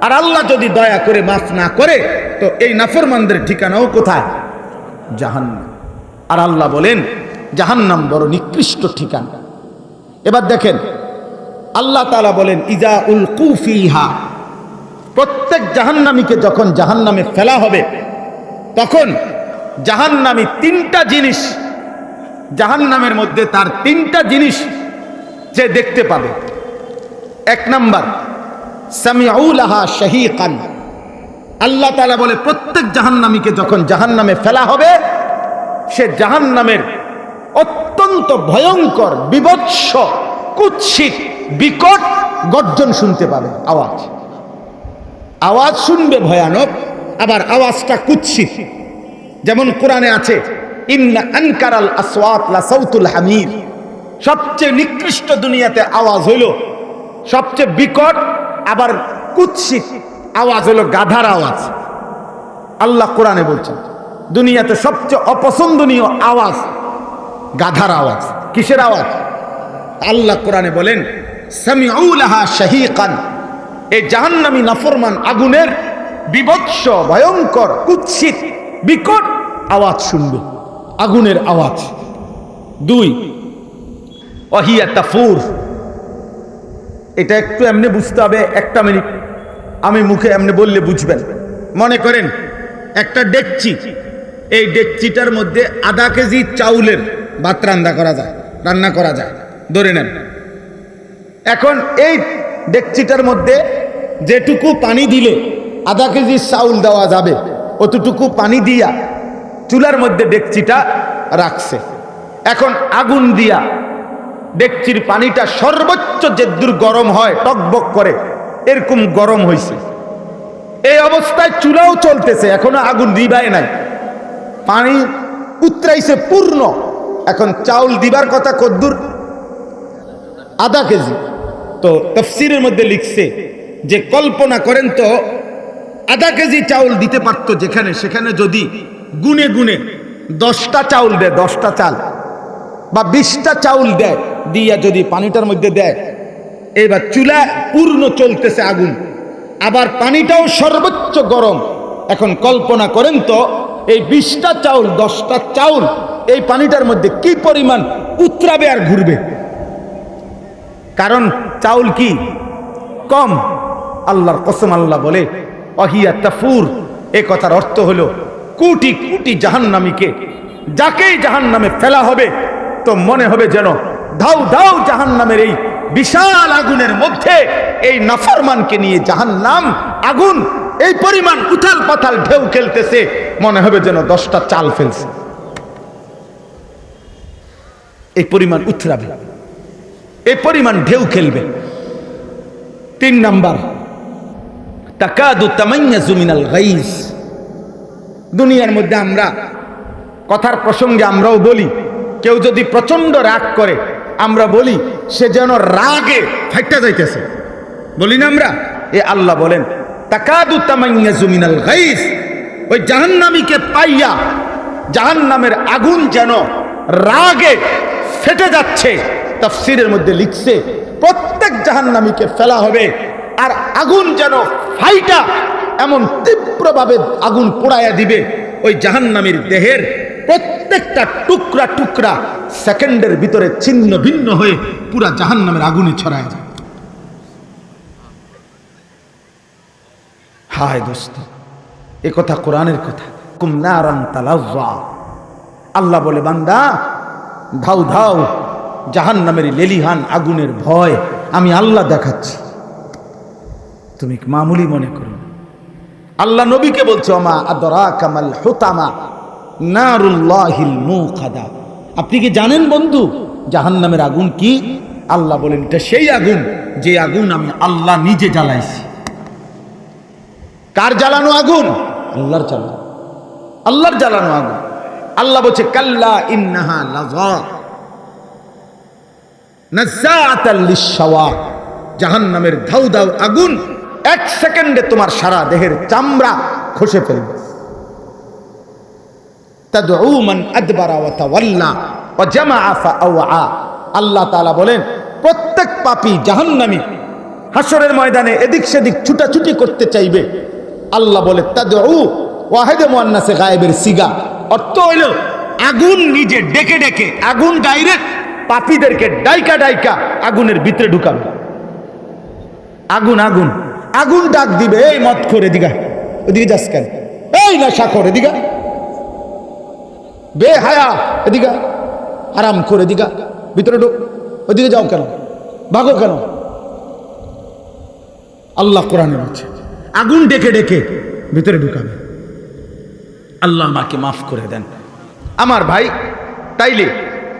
A: আর আল্লাহ যদি দয়া করে মাফ না করে, তো এই নাফরমানদের ঠিকানাও কোথায়? জাহান্নাম। আর আল্লাহ বলেন জাহান্নাম বড় নিকৃষ্ট ঠিকানা। এবার দেখেন, আল্লাহ তাআলা বলেন, ইজা উলকু ফিহা, প্রত্যেক জাহান্নামীকে যখন জাহান্নামে ফেলা হবে, তখন জাহান্নামী তিনটা জিনিস, জাহান্নামের মধ্যে তার তিনটা জিনিস যে দেখতে পাবে। এক নাম্বার, সামিউ লাহা শাহীকান। আল্লাহ তাআলা বলে, প্রত্যেক জাহান্নামীকে যখন জাহান্নামে ফেলা হবে, সে জাহান্নামের অত্যন্ত ভয়ঙ্কর, বিভৎস, কুৎসিত, বিকট গর্জন শুনতে পাবে। আওয়াজ, আওয়াজ শুনবে ভয়ানক, আবার আওয়াজটা কুৎসিত। যেমন কোরআনে আছে, ইন্না আনকারাল আসওয়াত লা সাউতুল হামির। সবচেয়ে নিকৃষ্ট দুনিয়াতে আওয়াজ হইল, সবচেয়ে বিকট আবার কুৎসিত আওয়াজ হলো গাধার আওয়াজ। আল্লাহ কোরআনে বলছেন, দুনিয়াতে সবচেয়ে অপছন্দনীয় আওয়াজ গাধার আওয়াজ। কিসের আওয়াজ? আল্লাহ কোরআনে বলেন, সামিউ লাহা শাহীকান। এই জাহান্নামী নাফরমান আগুনের বিভৎস, ভয়ঙ্কর, কুৎসিত, বিকট আওয়াজ শুনবে, আগুনের আওয়াজ। দুই, ওয়াহিয়া তাফুর। এটা একটু এমনি বুঝতে হবে, একটা মিনিট আমি মুখে এমনি বললে বুঝবেন। মনে করেন একটা ডেকচি, এই ডেকচিটার মধ্যে আধা কেজি চাউলের ভাত রান্না করা যায়, ধরে নেন। এখন এই ডেকচিটার মধ্যে যেটুকু পানি দিলে আধা কেজি চাউল দেওয়া যাবে, অতটুকু পানি দিয়া চুলার মধ্যে ডেকচিটা রাখছে। এখন আগুন দিয়া ডেকচির পানিটা সর্বোচ্চ যেদূর গরম হয়, টকবক করে, এরকম গরম হয়েছে। এই অবস্থায় চুলাও চলতেছে, এখনো আগুন নিভায় নাই, পানি উতরাইছে পূর্ণ। এখন চাউল দিবার কথা কদ্দুর? আধা কেজি। তো তাফসীরের মধ্যে লিখছে যে, কল্পনা করেন তো, আধা কেজি চাউল দিতে পারত যেখানে, সেখানে যদি গুনে গুনে 10টা চাউল দেয়, 10টা চাল বা 20টা চাউল দেয়, দিয়া যদি পানিটার মধ্যে দেয়, এবার চুলা পূর্ণ চলতেছে আগুন, আবার পানিটাও সর্বোচ্চ গরম। এখন কল্পনা করেন তো, এই 20টা চাউল, 10টা চাউল এই পানিটার মধ্যে কি পরিমাণ উতরাবে আর ঘুরবে। কারণ চাউল কি কম। আল্লাহর কসম, আল্লাহ বলে, ওয়াহিয়া তাফুর, এ কথার অর্থ হলো কোটি কোটি জাহান্নামীকে যাকেই জাহান্নামে ফেলা হবে তো মনে হবে যেন ধাউ ধাউ জাহান্নামের এই বিশাল আগুনের মধ্যে এই নাফরমানকে নিয়ে জাহান্নাম আগুন এই পরিমাণ উথাল পাথাল ঢেউ খেলতেছে, মনে হবে যেন 10টা চাল ফেলছে। এই পরিমাণ উথরাবে, এই পরিমাণ ঢেউ খেলবে। 3 নাম্বার, তাকাদু তামাইয়াজু মিনাল গাইজ। দুনিয়ার মধ্যে আমরা কথার প্রসঙ্গে আমরাও বলি, কেউ যদি প্রচন্ড রাগ করে আমরা বলি সে যেন রাগে ফাইটা যাইতেছে, বলি না আমরা? এ আল্লাহ বলেন তাকাদু তামাইয়াজু মিনাল গাইজ, ওই জাহান্নামীকে পাইয়া জাহান্নামের আগুন যেন রাগে ফেটে যাচ্ছে। তাফসীরের মধ্যে লিখছে প্রত্যেক জাহান্নামীকে ফেলা হবে আর আগুন যেন ফাইটা এমন তীব্রভাবে আগুন পোড়াইয়া দিবে, ওই জাহান্নামীর দেহের প্রত্যেকটা টুকরা টুকরা সেকেন্ডের ভিতরে ছিন্ন ভিন্ন হয়ে পুরা জাহান্নামের আগুনে ছড়ায় যায়। হায় দোস্ত, এ কথা কোরআনের কথা। কুম নারান তালাজ্জা, আল্লাহ বলে বান্দা ধাউ ধাউ জাহান্নামের লেলিহান আগুনের ভয় আমি আল্লাহ দেখাচ্ছি, তুমি মামুলি মনে করো। আল্লাহ নবীকে বলছে ওমা আদরাকা মাল হুতামা নারুল্লাহিল মুকাদা, আপনি কি জানেন বন্ধু জাহান্নামের আগুন কি? আল্লাহ বলেন এটা সেই আগুন যে আগুন আমি আল্লাহ নিজে জ্বালাইছি। কার জ্বালানো আগুন? আল্লাহর জ্বালানো, আল্লাহর জ্বালানো আগুন। আল্লাহ বলছে কাল্লা ইন্নাহা লাযা নাযাআতাল লিশশাওয়া, জাহান্নামের ধাউ ধাউ আগুন 1 সেকেন্ডে তোমার সারা দেহের চামড়া খসে ফেলবে। তাদউ মান আদবারা ওয়া তাওয়াল্লা ওয়া জামাআ ফাআওয়া, আল্লাহ তাআলা বলেন প্রত্যেক পাপী জাহান্নামী হাসরের ময়দানে এদিক সেদিক ছুটাছুটি করতে চাইবে। আল্লাহ বলে তাদউ ওয়াহিদে মুআন্নাসে গায়েবের সিগা, অর্থ হইল আগুন নিজে ডেকে ডেকে, আগুন ডাইরেক্ট পাপীদেরকে ডাইকা ডাইকা আগুনের ভিতরে ঢুকাবে। আগুন আগুন আগুন ডাক দিবে, এই মদ করে দিগা ওদিকে যাস কেন, এই নেশা করে দিগা, বেহায়া এদিকে, আরাম করে দিগা ভিতরে ঢুক, ওদিকে যাও কেন, ভাগো কেন? আল্লাহ কোরআনে বলছে আগুন ডেকে ডেকে ভিতরে ঢুকাবে। আল্লাহ আমাকে মাফ করে দেন আমার ভাই। তাইলে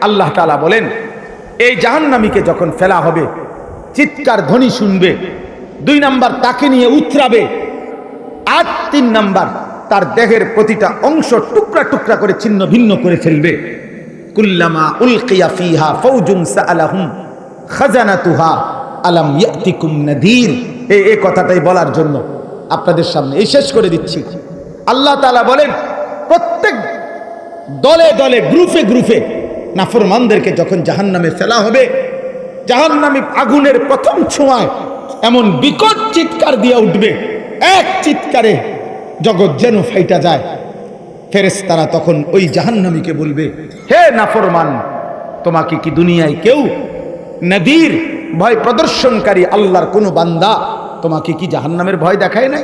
A: আল্লাহ তাআলা বলেন এই জাহান্নামীকে যখন ফেলা হবে চিৎকার ধ্বনি শুনবে। 2 নাম্বার তাকে নিয়ে উতরাবে। আর 3 নাম্বার তার দেহের প্রতিটা অংশ টুকরা টুকরা করে ছিন্ন ভিন্ন করে ফেলবে। কুল্লামা উলকিয়া ফিহা ফাওজুন সাআলাহুম খাজানাতুহা আলাম ইয়াতিকুম নাযীর। এই কথাটাই বলার জন্য আপনাদের সামনে এই শেষ করে দিচ্ছি। আল্লাহ তাআলা বলেন প্রত্যেক দলে দলে গ্রুপে গ্রুপে নাফরমানদেরকে যখন জাহান্নামে ফেলা হবে, জাহান্নামী আগুনের প্রথম ছোঁয়ায় এমন বিকট চিৎকার দিয়ে উঠবে, এক চিৎকারে জগৎ যেন ফাইটা যায়। ফেরেশতারা তখন ওই জাহান্নামীকে বলবে হে নাফরমান, তোমাকে কি দুনিয়ায় কেউ নদীর ভয় প্রদর্শনকারী আল্লাহর কোন বান্দা তোমাকে কি জাহান্নামের ভয় দেখায় নাই?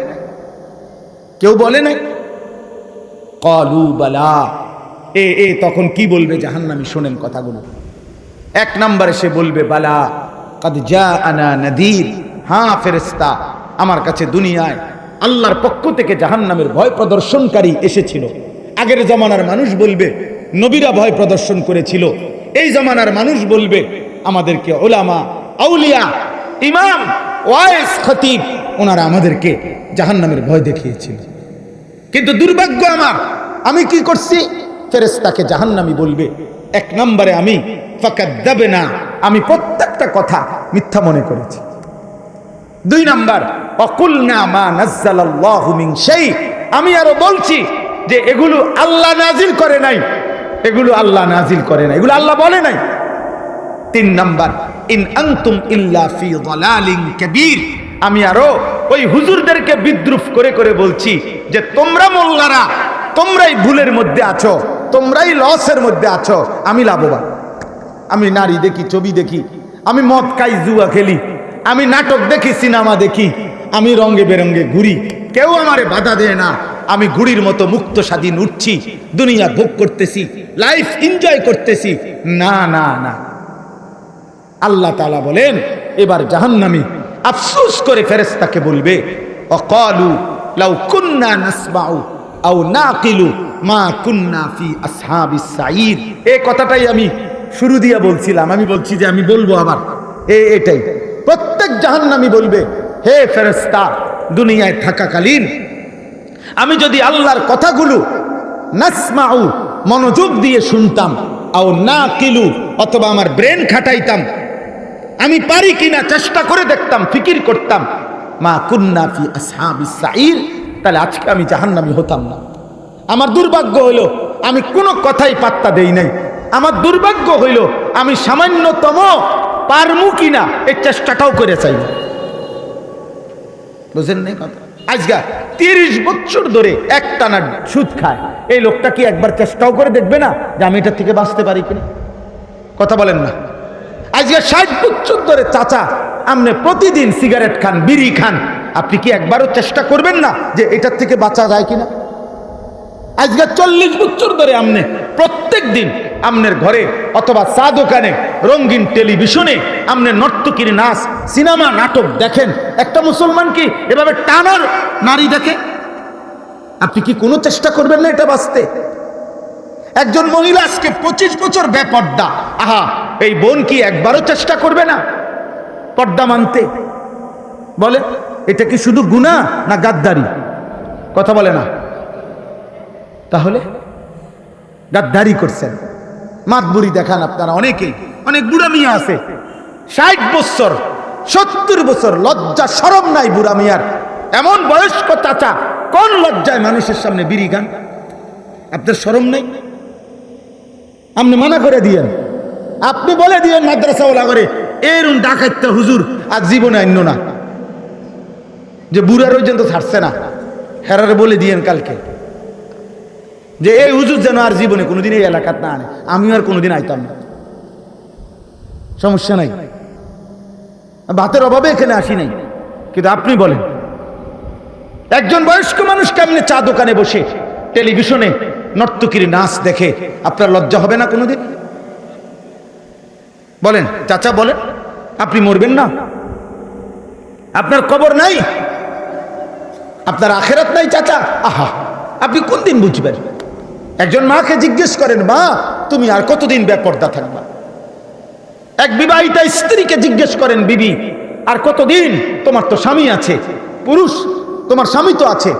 A: কেউ বলে নাই? ক্বালু বালা। তখন কি বলবে জাহান্নামী? শোনেন কথাগুলো। 1 নম্বরে সে বলবে বালা কাদ জাআনা নাযীর, হ্যাঁ ফেরেশতা আমার কাছে দুনিয়ায় আল্লাহর পক্ষ থেকে জাহান্নামের ভয় প্রদর্শনকারী এসেছিল। আগের জামানার মানুষ বলবে নবীরা ভয় প্রদর্শন করেছিল, এই জামানার মানুষ বলবে আমাদেরকে উলামা আউলিয়া ইমাম ওয়াইজ খতিব ওনারা আমাদেরকে জাহান্নামের ভয় দেখিয়েছিল। কিন্তু দুর্ভাগ্য আমার, আমি কি করছি? ফেরেশতাকে জাহান্নামী বলবে 1 নম্বরে আমি ফাকাদ্দাবনা, আমি প্রত্যেকটা কথা মিথ্যা মনে করেছি। 2 নাম্বার অকুলনা মা নাযালাল্লাহু মিন শাই, আমি আরো বলছি যে এগুলো আল্লাহ নাজিল করে নাই, এগুলো আল্লাহ নাজিল করে নাই, এগুলো আল্লাহ বলে নাই। 3 নাম্বার ইন আনতুম ইল্লা ফি যালালিন কাবীর, আমি আরো ওই হুজুরদেরকে বিদ্রুপ করে করে বলছি যে তোমরা মোল্লারা তোমরাই ভুলের মধ্যে আছো, তোমরাই লসের মধ্যে আছো, আমি লাভবান। আমি নারী দেখি, ছবি দেখি, আমি মদ খাই, জুয়া খেলি, আমি নাটক দেখি, সিনেমা দেখি, আমি রঙে বেরঙে ঘুরি, কেউ আমারে বাধা দেয় না। আমি ঘুড়ির মতো মুক্ত স্বাধীন উঠছি, দুনিয়া ভোগ করতেছি, লাইফ এনজয় করতেছি। না না না, আল্লাহ তাআলা বলেন এবার জাহান্নামী আফসোস করে ফেরেশতাকে বলবে, অকালু লাউ কুন্না নাসমাউ আও নাকিলু মা কুন্না ফি আসহাবিস সাঈর। এই কথাটাই আমি শুরু দিয়ে বলছিলাম, আমি বলছি যে আমি বলবো আবার এটাই। প্রত্যেক জাহান্নামী বলবে, হে ফেরেশতা, দুনিয়ায় থাকাকালীন আমি যদি আল্লাহর কথাগুলো নাসমাউ মনোযোগ দিয়ে শুনতাম, আও নাকিলু অথবা আমার ব্রেন খাটাইতাম, আমি পারি কিনা চেষ্টা করে দেখতাম, ফিকির করতাম, মা কুন্না ফি আসহাবিস সাঈর, তাহলে আজকে আমি জাহান্নামী হতাম না। আমার দুর্ভাগ্য হইল আমি কোনো কথাই পাত্তা দেই নাই। আমার দুর্ভাগ্য হইল আমি সামান্যতম পারমু কিনা এই চেষ্টাটাও করে চাই। বুঝেন নাই কথা? আজকে 30 বছর ধরে একটানা সুদ খায়, এই লোকটা কি একবার চেষ্টাও করে দেখবে না যে আমি এটা থেকে বাঁচতে পারি কিনা? কথা বলেন না। আজকে 60 বছর ধরে চাচা আপনি প্রতিদিন সিগারেট খান, বিড়ি খান, আপনি কি একবারও চেষ্টা করবেন না যে এটার থেকে বাঁচা যায় কিনা? আজকে 40 বছর ধরে আপনি প্রত্যেক দিন আপনার ঘরে অথবা চা দোকানে, রঙিন টেলিভিশনে আপনি নর্তকীর নাচ, সিনেমা, নাটক দেখেন। একটা মুসলমান কি এভাবে টানার নারী দেখে? আপনি কি কোনো চেষ্টা করবেন না এটা বাঁচতে? একজন মহিলা আজকে 25 বছর বেপর্দা, আহা, এই বোন কি একবারও চেষ্টা করবে না পর্দা মানতে? বলে এটা কি শুধু গুনাহ না গাদ্দারি? কথা বলে না। তাহলে গাদ্দারি করছেন, মাতবুরি দেখান আপনারা। অনেকেই, অনেক বুড়া মিয়া আছে 60 বছর 70 বছর, লজ্জা শরম নাই বুড়া মিয়ার। এমন বয়স্ক চাচা কোন লজ্জায় মানুষের সামনে বিড়ি গান? আপনার শরম নাই? আপনি মানা করে দিয়েন, আপনি বলে দিয়েন মাদ্রাসাওয়ালা করে, এরম ডাকাইতে হুজুর আর জীবনে আন্য না, যে বুড়ার ওই তো ছাড়ছে না, হেরারে বলে দিয়েন কালকে যে এই হুজুর যেন আর জীবনে কোনোদিন এই এলাকাত না আনে, আমিও আর কোনোদিন আইতাম না। সমস্যা নাই, ভাতের অভাবে এখানে আসি নাই। কিন্তু আপনি বলেন একজন বয়স্ক মানুষ কেমনে চা দোকানে বসে টেলিভিশনে নর্তকীর নাচ দেখে, আপনার লজ্জা হবে না কোনোদিন? বলেন চাচা, বলেন। আপনি মরবেন না? আপনার কবর নাই, আপনার আখেরাত নাই চাচা। আহা, আপনি কোন দিন বুঝবেন? একজন মাকে জিজ্ঞেস করেন, মা তুমি আর কতদিন বেপর্দা থাকবা? এক বিবাহিতা স্ত্রীকে জিজ্ঞেস করেন, বিবি আর কতদিন? তোমার তো স্বামী আছে, পুরুষ তোমার স্বামী তো আছে,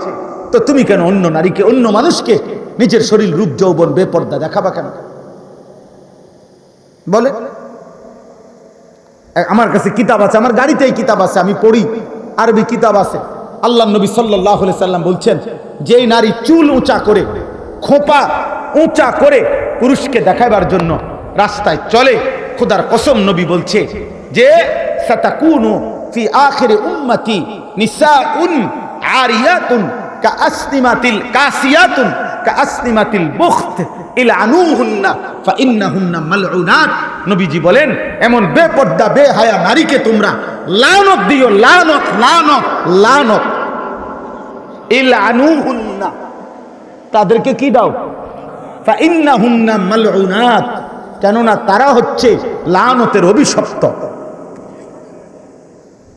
A: তো তুমি কেন অন্য নারীকে, অন্য মানুষকে নিজের শরীর রূপ যৌবন বেপর্দা দেখাবা কেন? বলে আমার কাছে কিতাব আছে, আমার গাড়িতেই কিতাব আছে, আমি পড়ি, আরবি কিতাব আছে। আল্লাহ নবী সাল্লাল্লাহু আলাইহি সাল্লাম বলছেন, যেই নারী চুল উঁচা করে, খোপা উঁচা করে পুরুষকে দেখাবার জন্য রাস্তায় চলে, খোদার কসম নবী বলছে যে সাতাকুনু ফি আখিরি উম্মতি নিসাউন আরিয়াতুন কাআসনিমাতিল কাসিয়াতুন কাআসনিমাতিল বুখত ইলআনুহুন্না ফাইন্নাহুন্না মালউনাত। নবীজি বলেন এমন বেপর্দা বেহায়া নারীকে তোমরা লানত দিও, লানত লানত লানত। ইলআনুহুন্না, তাদেরকে কি দাও? ফাইন্নাহুন্না মালউনাত, কেননা তারা হচ্ছে লানতের অভিশপ্ত।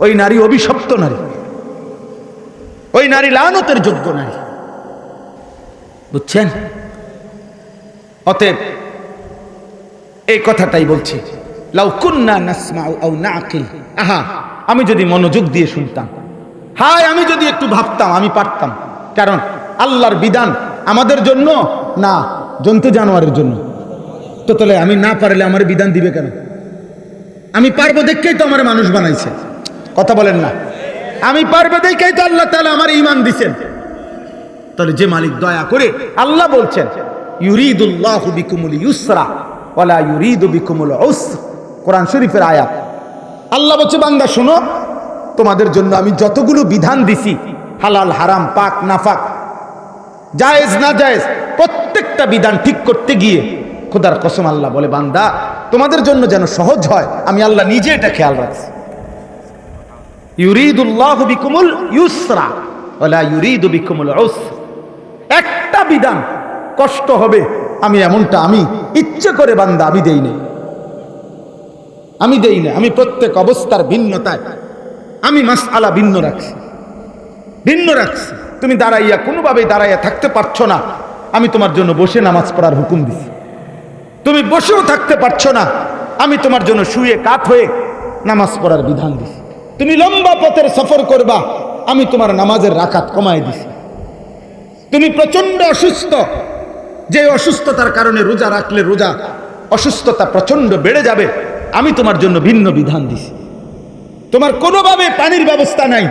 A: ওই নারী অভিশপ্ত নারী, ওই নারী লানতের যোগ্য নারী। বুঝছেন? অতএব এই কথাটাই বলছি, লাউ কুন্না নাসমাউ আও নাকিল, আহা আমি যদি মনোযোগ দিয়ে শুনতাম, হায় আমি যদি একটু ভাবতাম, আমি পারতাম। কারণ আল্লাহর বিধান আমাদের জন্য না, জন্তু জানোয়ারের জন্য। তো তাহলে আমি না পারলে আমার বিধান দিবে কেন? আমি পারবো দেখেই তো আমার মানুষ বানাইছে। কথা বলেন না? আমি পারবো দেখেই তো আল্লাহ তাআলা আমার ঈমান দিবেন। তাহলে যে মালিক দয়া করে, আল্লাহ বলছেন ইউরিদুল্লাহু বিকুমুল ইউসরা ওয়ালা ইউরিদু বিকুমুল উসর, কোরআন শরীফের আয়াত। আল্লাহ বলছে, বান্দা শোনো, তোমাদের জন্য আমি যতগুলো বিধান দিছি, হালাল হারাম, পাক নাফাক, জায়েজ না জায়েজ, প্রত্যেকটা বিধান ঠিক করতে গিয়ে খোদার কসম আল্লাহ বলে, বান্দা তোমাদের জন্য যেন সহজ হয়, আমি আল্লাহ নিজে এটা খেয়াল রাখছি। ইউরিদুল্লাহু বিকুমুল ইউসরা ওয়ালা ইউরিদু বিকুমুল উসর, একটা বিধান কষ্ট হবে, আমি এমনটা আমি ইচ্ছে করে বান্দা আমি দেই না, আমি দেই না। আমি প্রত্যেক অবস্থার ভিন্নতায় আমি মাসআলা ভিন্ন রাখছি, ভিন্ন রাখছি। তুমি দাঁড়াইয়া কোনোভাবে দাঁড়াইয়া থাকতে পারছো না, আমি তোমার জন্য বসে নামাজ পড়ার হুকুম দিছি। তুমি বসেও থাকতে পারছো না, আমি তোমার জন্য শুয়ে কাত হয়ে নামাজ পড়ার বিধান দিছি। তুমি লম্বা পথের সফর করবা, আমি তোমার নামাজের রাকাত কমায় দিছি। তুমি প্রচন্ড অসুস্থ, যে অসুস্থতার কারণে রোজা রাখলে রোজা অসুস্থতা প্রচন্ড বেড়ে যাবে, আমি তোমার জন্য ভিন্ন বিধান দিছি। তোমার কোনোভাবে পানির ব্যবস্থা নাই,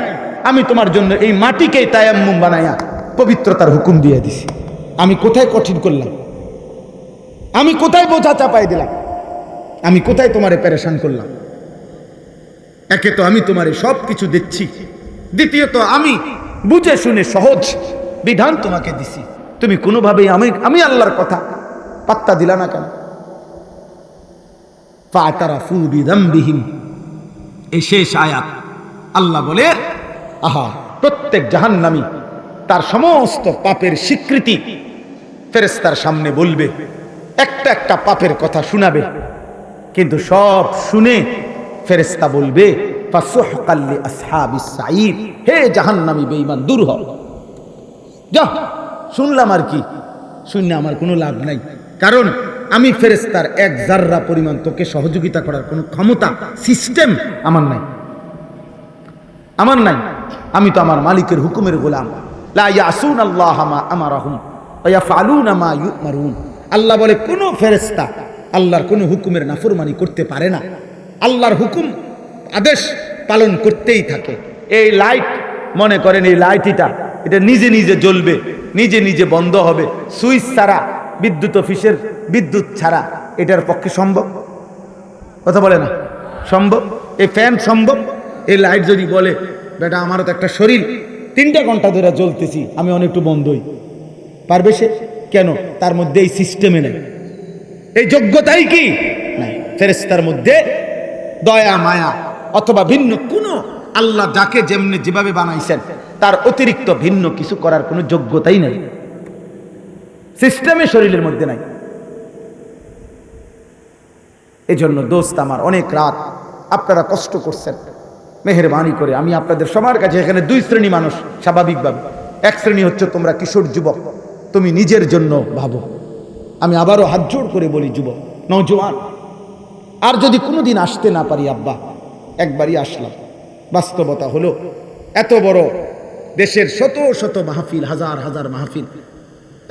A: আমি তোমার জন্য এই মাটিকেই তায়াম্মুম বানাইয়া পবিত্রতার হুকুম দিয়ে দিছি। আমি কোথায় কঠিন করলাম? আমি কোথায় বোঝা চাপাই দিলাম? আমি কোথায় তোমারে পেরেশান করলাম? একে তো আমি তোমারে সব কিছু দিচ্ছি, দ্বিতীয়ত আমি বুঝে শুনে সহজ বিধান তোমাকে দিছি, তুমি কোনোভাবেই আমি আল্লাহর কথা পাত্তা দিলা না কেন? ফাতারাফু বিযামবিহিম, এই শেষ আয়াত আল্লাহ বলে, আহা, প্রত্যেক জাহান্নামী তার সমস্ত পাপের স্বীকৃতি ফেরেশতার সামনে বলবে, একটা একটা পাপের কথা শোনাবে, কিন্তু সব শুনে ফেরেশতা বলবে ফাসুহকাল লিআসহাবিস সাঈর, হে জাহান্নামী বেঈমান, দূর হ, যা। শুনলাম আর কি, শুনে আমার কোনো লাভ নাই, কারণ আমি ফেরেশতার এক জাররা পরিমাণ তোকে সহযোগিতা করার কোনো ক্ষমতা সিস্টেম আমার নাই, আমার নাই। আমি তো আমার মালিকের হুকুমের গোলাম। লা ইয়াসুনাল্লাহ মা আমারাহুম ওয়া ইয়াফআলুনা মা ইউমারুন। আল্লাহ বলে কোনো ফেরেশতা আল্লাহর কোনো হুকুমের নাফরমানি করতে পারে না, আল্লাহর হুকুম আদেশ পালন করতেই থাকে। এই লাইট, মনে করেন এই লাইটটা এটা নিজে নিজে জ্বলবে, নিজে নিজে বন্ধ হবে, সুইচ ছাড়া, বিদ্যুৎ অফিসের বিদ্যুৎ ছাড়া এটার পক্ষে সম্ভব? কথা বলে না সম্ভব? এই ফ্যান সম্ভব? এই লাইট যদি বলে বেটা আমারও তো একটা শরীর 3 ঘন্টা ধরে জ্বলতেছি, আমি অনেকটু বন্ধ হই, পারবে সে? কেন? তার মধ্যে এই সিস্টেমে নেই, এই যোগ্যতাই কি নাই। ফেরেশতার মধ্যে দয়া মায়া অথবা ভিন্ন কোনো, আল্লাহ যাকে যেমনি যেভাবে বানাইছেন তার অতিরিক্ত ভিন্ন কিছু করার কোনো যোগ্যতাই নেই, সিস্টেমে শরীরের মধ্যে নাই। এজন্য দোস্ত আমার, অনেক রাত আপনারা কষ্ট করছেন, মেহেরবানি করে আমি আপনাদের সবার কাছে, এখানে 2 শ্রেণী মানুষ স্বাভাবিকভাবে। এক শ্রেণী হচ্ছে তোমরা কিশোর যুবক, তুমি নিজের জন্য ভাবো। আমি আবারও হাত জোড় করে বলি, যুবক নওজোয়ান, আর যদি কোনোদিন আসতে না পারি আব্বা, একবারই আসলাম। বাস্তবতা হলো এত বড় দেশের শত শত মাহফিল, হাজার হাজার মাহফিল,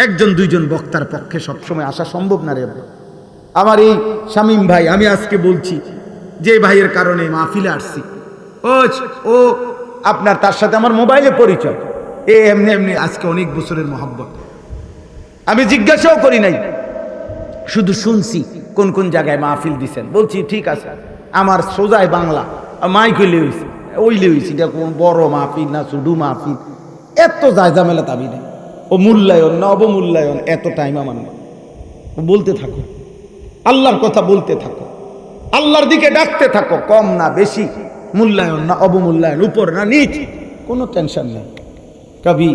A: 1-2 বক্তার পক্ষে সবসময় আসা সম্ভব না রে আব্বা। আমার এই শামীম ভাই, আমি আজকে বলছি যে ভাইয়ের কারণে মাহফিলে আসছি, ও আপনার তার সাথে আমার মোবাইলে পরিচয়, এমনি এমনি আজকে অনেক বছরের মহব্বত। আমি জিজ্ঞাসাও করি নাই, শুধু শুনছি কোন কোন জায়গায় মাহফিল দিছেন। বলছি ঠিক আছে, আমার সোজায় বাংলা মাইক হইছে, ওইলে হইছি, এটা কোন বড় মাহফিল না শুধু মাহফিল, এত জায়জামেলা দাবি নেই। ও মূল্যায়ন না অবমূল্যায়ন, এত টাইম আমার না। বলতে থাকো, আল্লাহর কথা বলতে থাকো, আল্লাহর দিকে ডাকতে থাকো, কম না বেশি, মূল্যায়ন না অবমূল্যায়ন, উপর না নিচ, কোনো টেনশন নেই। কবি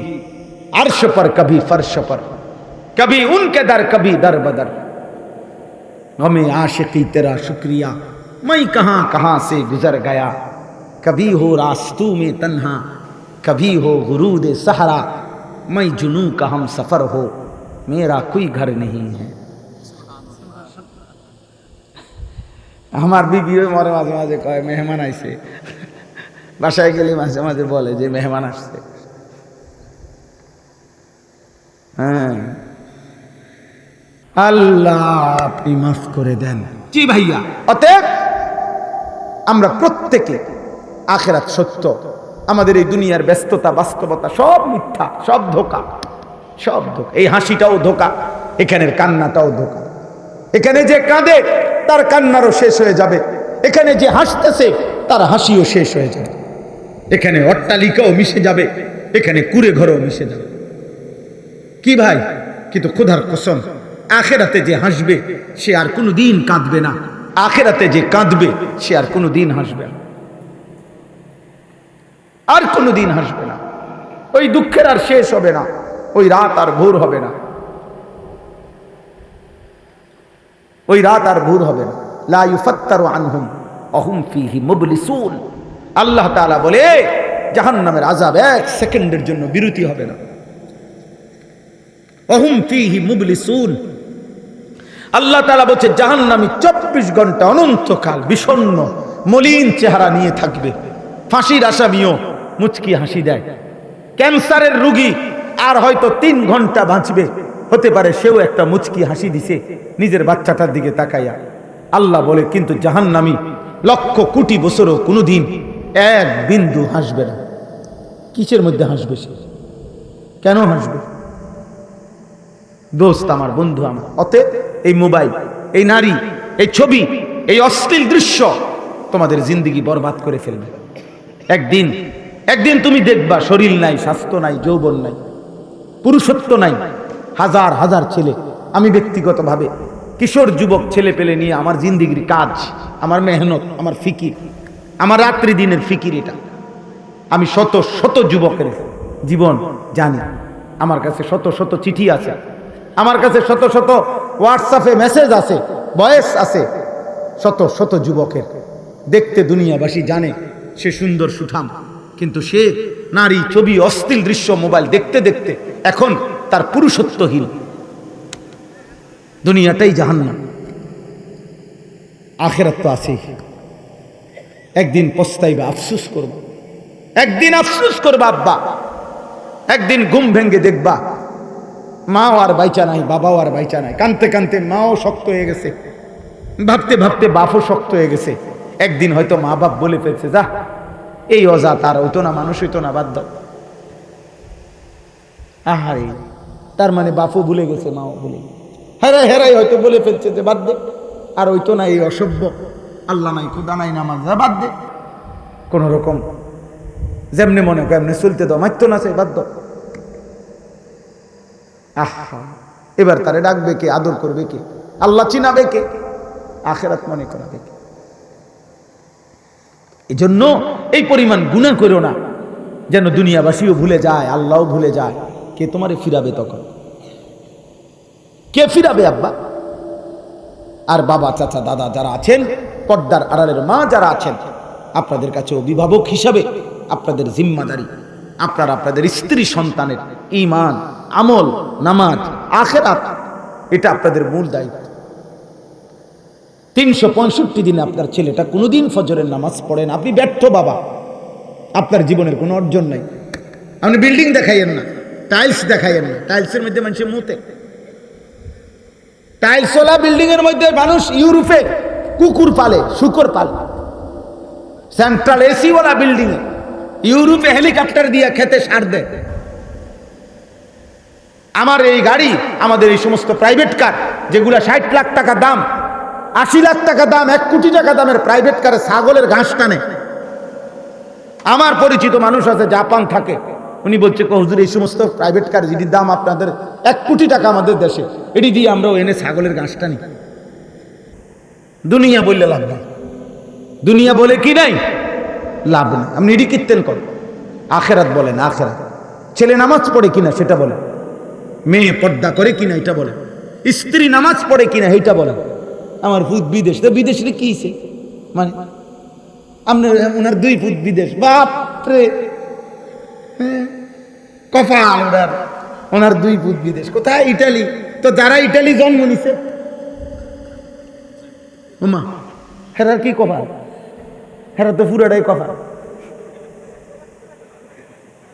A: আরশ पर कभी फर्श पर, कभी उनके दर कभी दर बदर, हमें आशिकी तेरा शुक्रिया मैं कहां कहां से गुजर गया, कभी हो रास्तों में तन्हा कभी हो गुरूद सहरा, मैं जुनू का हम सफर हो मेरा कोई घर नहीं है। আমার বিবি মরে মাঝে মাঝে কয় মেহমান আইছে, বাসায় গেলে মাঝে মাঝে বলে যে মেহমান আসছে। হ্যাঁ, আল্লাহ আপনি মাফ করে দেন। জি ভাইয়া, অতএব আমরা প্রত্যেকে আখিরাত সত্য, আমাদের এই দুনিয়ার ব্যস্ততা বাস্তবতা সব মিথ্যা, সব ধোঁকা, সব ধোঁকা। এই হাসিটাও ধোঁকা, এখানের কান্নাটাও ধোঁকা। এখানে যে কাঁদে তার কান্নারও শেষ হয়ে যাবে, এখানে যে হাসতেছে তার হাসিও শেষ হয়ে যাবে, এখানে অট্টালিকাও মিশে যাবে, এখানে কুড়ে ঘরও মিশে যাবে। কি ভাই, কিন্তু খোদার কসম, আখেরাতে যে হাসবে সে আর কোনো দিন কাঁদবে না, আখেরাতে যে কাঁদবে সে আর কোনো দিন হাসবে না, আর কোনো দিন হাসবে না। ওই দুঃখের আর শেষ হবে না। ওই রাত আর ভোর হবে না, ওই রাত আর ভোর হবে না। লা ইউফাত্তারু আনহুম আহুম ফীহি মুবলিসুন। আল্লাহ তাআলা বলে জাহান্নামের আযাব এক সেকেন্ডের জন্য বিরতি হবে না। আহুম ফীহি মুবলিসুন। আল্লাহ তাআলা বলছে জাহান্নামী 24 ঘন্টা অনন্তকাল বিষণ্ণ মলিন চেহারা নিয়ে থাকবে। ফাঁসির আসামিও মুচকি হাসি দেয়। ক্যান্সারের রোগী আর হয়তো 3 ঘন্টা বাঁচবে, হতে পারে সেও একটা মুচকি হাসি দিছে নিজের বাচ্চাটার দিকে তাকাইয়া। আল্লাহ বলে কিন্তু জাহান্নামী লক্ষ কোটি বছরও কোনোদিন এক বিন্দু হাসবে না। কিসের মধ্যে হাসবে সে? কেন হাসবে? দোস্ত আমার, বন্ধু আমার, অতএব এই মোবাইল, এই নারী, এই ছবি, এই অশ্লীল দৃশ্য তোমাদের জিন্দেগি বরবাদ করে ফেলবে। একদিন তুমি দেখবা শরীর নাই, স্বাস্থ্য নাই, যৌবন নাই, পুরুষত্ব নাই। হাজার হাজার ছেলে, আমি ব্যক্তিগতভাবে কিশোর যুবক ছেলে পেলে নিয়ে আমার জিন্দেগির কাজ, আমার মেহনত, আমার ফিকির, আমার রাত্রি দিনের ফিকির, এটা আমি শত শত যুবকের জীবন জানি। আমার কাছে শত শত চিঠি আছে, আমার কাছে শত শত হোয়াটসঅ্যাপে মেসেজ আছে, ভয়েস আছে শত শত যুবকের। দেখতে দুনিয়াবাসী জানে সে সুন্দর সুঠাম, কিন্তু সে নারী, ছবি, অশ্লীল দৃশ্য, মোবাইল দেখতে দেখতে এখন তার পুরুষত্বহীন। দুনিয়াটাই জাহান্নাম, আখিরাত তো আছেই। একদিন পস্তাইবা, আফসোস করবা, একদিন আফসোস করবা আব্বা। একদিন ঘুম ভেঙ্গে দেখবা মাও আর বাইচা নাই, বাবাও আর বাইচা নাই। কানতে কানতে মাও শক্ত হয়ে গেছে, ভাবতে ভাবতে বাপও শক্ত হয়ে গেছে। একদিন হয়তো মা বাপ বলে ফেলছে, যা এই অজা তার হইতো না, মানুষ হইতো না, বাদ দাও। আহারে, তার মানে বাপও ভুলে গেছে, মাও ভুলে গেছে। হেরাই হেরাই হয়তো বলে ফেলছে যে বাদ দে, আর হইতো না, এই অসভ্য, আল্লাহ নাই, খুদা নাই, নামাজ, বাদ দে, কোন রকম যেমনি মনে করে এমনি চলতে দাও, মারতো না, সে বাদ দাও। আহা, এবার তারে ডাকবে কে, আদর করবে কে, আল্লাহ চিনাবে কে, আখিরাত মনে করাবে কে? এই জন্য এই পরিমাণ গুনাহ করো না যেন দুনিয়াবাসীও ভুলে যায়, আল্লাহও ভুলে যায়। কে তোমারে ফিরাবে তখন? কে ফিরাবে আব্বা? আর বাবা, চাচা, দাদা যারা আছেন, পর্দার আড়ালের মা যারা আছেন, আপনাদের কাছে অভিভাবক হিসাবে আপনাদের জিম্মাদারি, আপনারা আপনাদের স্ত্রী সন্তানের ঈমান, আমল, নামাজ, আখিরাত, এটা আপনাদের মূল দায়িত্ব। 365 দিনে আপনার ছেলেটা কোনোদিন ফজরের নামাজ পড়েন, আপনি ব্যর্থ বাবা, আপনার জীবনের কোনো অর্জন নাই। আপনি বিল্ডিং দেখাইয়েন না, টাইলস দেখাইয়েন না, টাইলসের মধ্যে মানুষের মুতে, টাইলসওয়ালা বিল্ডিং এর মধ্যে মানুষ ইউরোপে কুকুর পালে, শুকর পালে। সেন্ট্রাল এসিওয়ালা বিল্ডিং এ ইউরোপে হেলিকপ্টার দিয়ে খেতে সার দেয়। আমার এই গাড়ি, আমাদের এই সমস্ত প্রাইভেট কার যেগুলা 60 লাখ টাকা দাম, 80 লাখ টাকা দাম, 1 কোটি টাকা দামের প্রাইভেট কারে ছাগলের ঘাস টানে। আমার পরিচিত মানুষ আছে, জাপান থাকে, উনি বলছে হুজুর এই সমস্ত প্রাইভেট কার যেটির দাম আপনাদের 1 কোটি টাকা আমাদের দেশে, এটি দিয়ে আমরাও এনে ছাগলের ঘাস টানি। দুনিয়া বললে লাভ নাই, দুনিয়া বলে কি নাই, লাভ নেই। আপনি এটি কীর্তেন করেন, আখেরাত বলেন, আখেরাত। ছেলে নামাজ পড়ে কিনা সেটা বলেন, মেয়ে পর্দা করে কিনা এটা বলেন, স্ত্রী নামাজ পড়ে কিনা এইটা বলেন। আমার ফুট বিদেশ, তো বিদেশে কি হইছে? মানে আপনার ওনার 2 ফুট বিদেশ, বাপরে কপাল ওনার 2 ফুট বিদেশ। কোথায়? ইটালি। তো যারা ইটালি জন্ম নিছে, ওমা হেরার কি কপাল, হেরা তো পুরাটাই কপাল,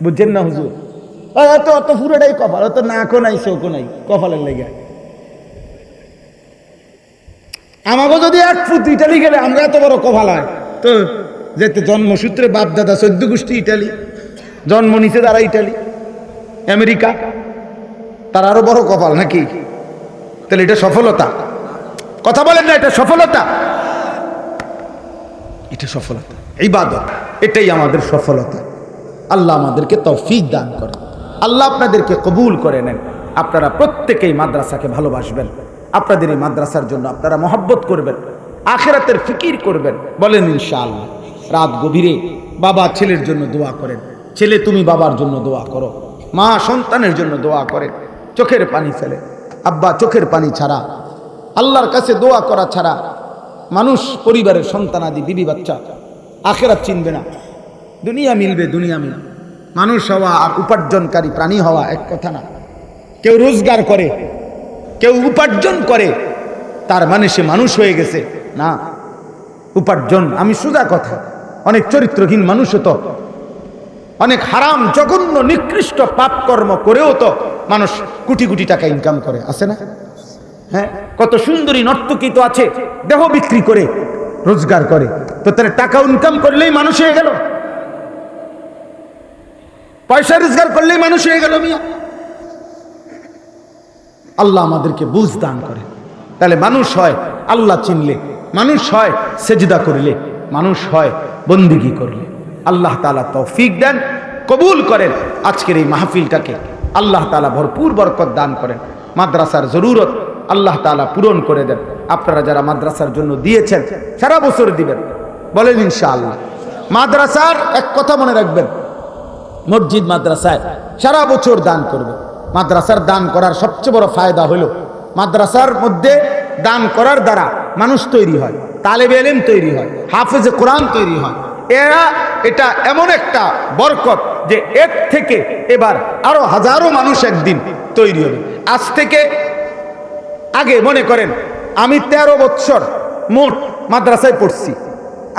A: বুঝছেন না হুজুর? অত পুরোটাই কপাল, অত নাকও নাই, চোখও নাই, কপালের লেগে। আমাকে যদি 1 ফুট ইটালি গেলে আমরা এত বড় কপাল হয় তো, যেতে জন্মসূত্রে বাপ দাদা 14 গোষ্ঠী ইটালি, জন্ম নিচে তারা ইটালি, আমেরিকা, তার আরো বড় কপাল নাকি? তাহলে এটা সফলতা? কথা বলেন না, এটা সফলতা? এটা সফলতা, ইবাদত, এটাই আমাদের সফলতা। আল্লাহ আমাদেরকে তৌফিক দান করে, আল্লাহ আপনাদেরকে কবুল করে নেন। আপনারা প্রত্যেকেই মাদ্রাসাকে ভালোবাসবেন, আপনাদের এই মাদ্রাসার জন্য আপনারা মহব্বত করবেন, আখিরাতের ফিকির করবেন। বলেন ইনশাআল্লাহ। রাত গভীরে বাবা ছেলের জন্য দোয়া করেন, ছেলে তুমি বাবার জন্য দোয়া করো, মা সন্তানের জন্য দোয়া করে, চোখের পানি ফেলে। আব্বা চোখের পানি ছাড়া, আল্লাহর কাছে দোয়া করা ছাড়া মানুষ পরিবারের সন্তানাদি বিবি বাচ্চা আখেরাত চিনবে না। দুনিয়া মিলবে, দুনিয়া মিলবে। মানুষ হওয়া আর উপার্জনকারী প্রাণী হওয়া এক কথা না। কেউ রোজগার করে, কেউ উপার্জন করে, তার মানে সে মানুষ হয়ে গেছে না। উপার্জন, আমি সোজা কথা, অনেক চরিত্রহীন মানুষও তো, অনেক হারাম জঘন্য নিকৃষ্ট পাপ কর্ম করেও তো মানুষ কোটি কোটি টাকা ইনকাম করে, আছে না? হ্যাঁ, কত সুন্দরী নর্তকী তো আছে, দেহ বিক্রি করে রোজগার করে, তো তার টাকা ইনকাম করলেই মানুষ হয়ে গেল, পয়সা রোজগার করলেই মানুষ হয়ে গেল মিয়া। আল্লাহ আমাদেরকে বুঝ দান করে। তাহলে মানুষ হয় আল্লাহ চিনলে, মানুষ হয় সেজদা করলে, মানুষ হয় বন্দিগি করলে। আল্লাহ তাআলা তৌফিক দেন, কবুল করেন। আজকের এই মাহফিলটাকে আল্লাহ তাআলা ভরপুর বরকত দান করেন। মাদ্রাসার জরুরত আল্লাহ তাআলা পূরণ করে দেন। আপনারা যারা মাদ্রাসার জন্য দিয়েছেন, সারা বছর দিবেন, বলেন ইনশাআল্লাহ। মাদ্রাসার এক কথা মনে রাখবেন, মসজিদ মাদ্রাসায় সারা বছর দান করবে। মাদ্রাসার দান করার সবচেয়ে বড় ফায়দা হলো, মাদ্রাসার মধ্যে দান করার দ্বারা মানুষ তৈরি হয়, তালেবে ইলম তৈরি হয়, হাফেজে কোরআন তৈরি হয়। এটা এমন একটা বরকত যে এর থেকে এবার আরো হাজারো মানুষ একদিন তৈরি হবে। আজ থেকে আগে মনে করেন আমি 13 বছর মোট মাদ্রাসায় পড়ছি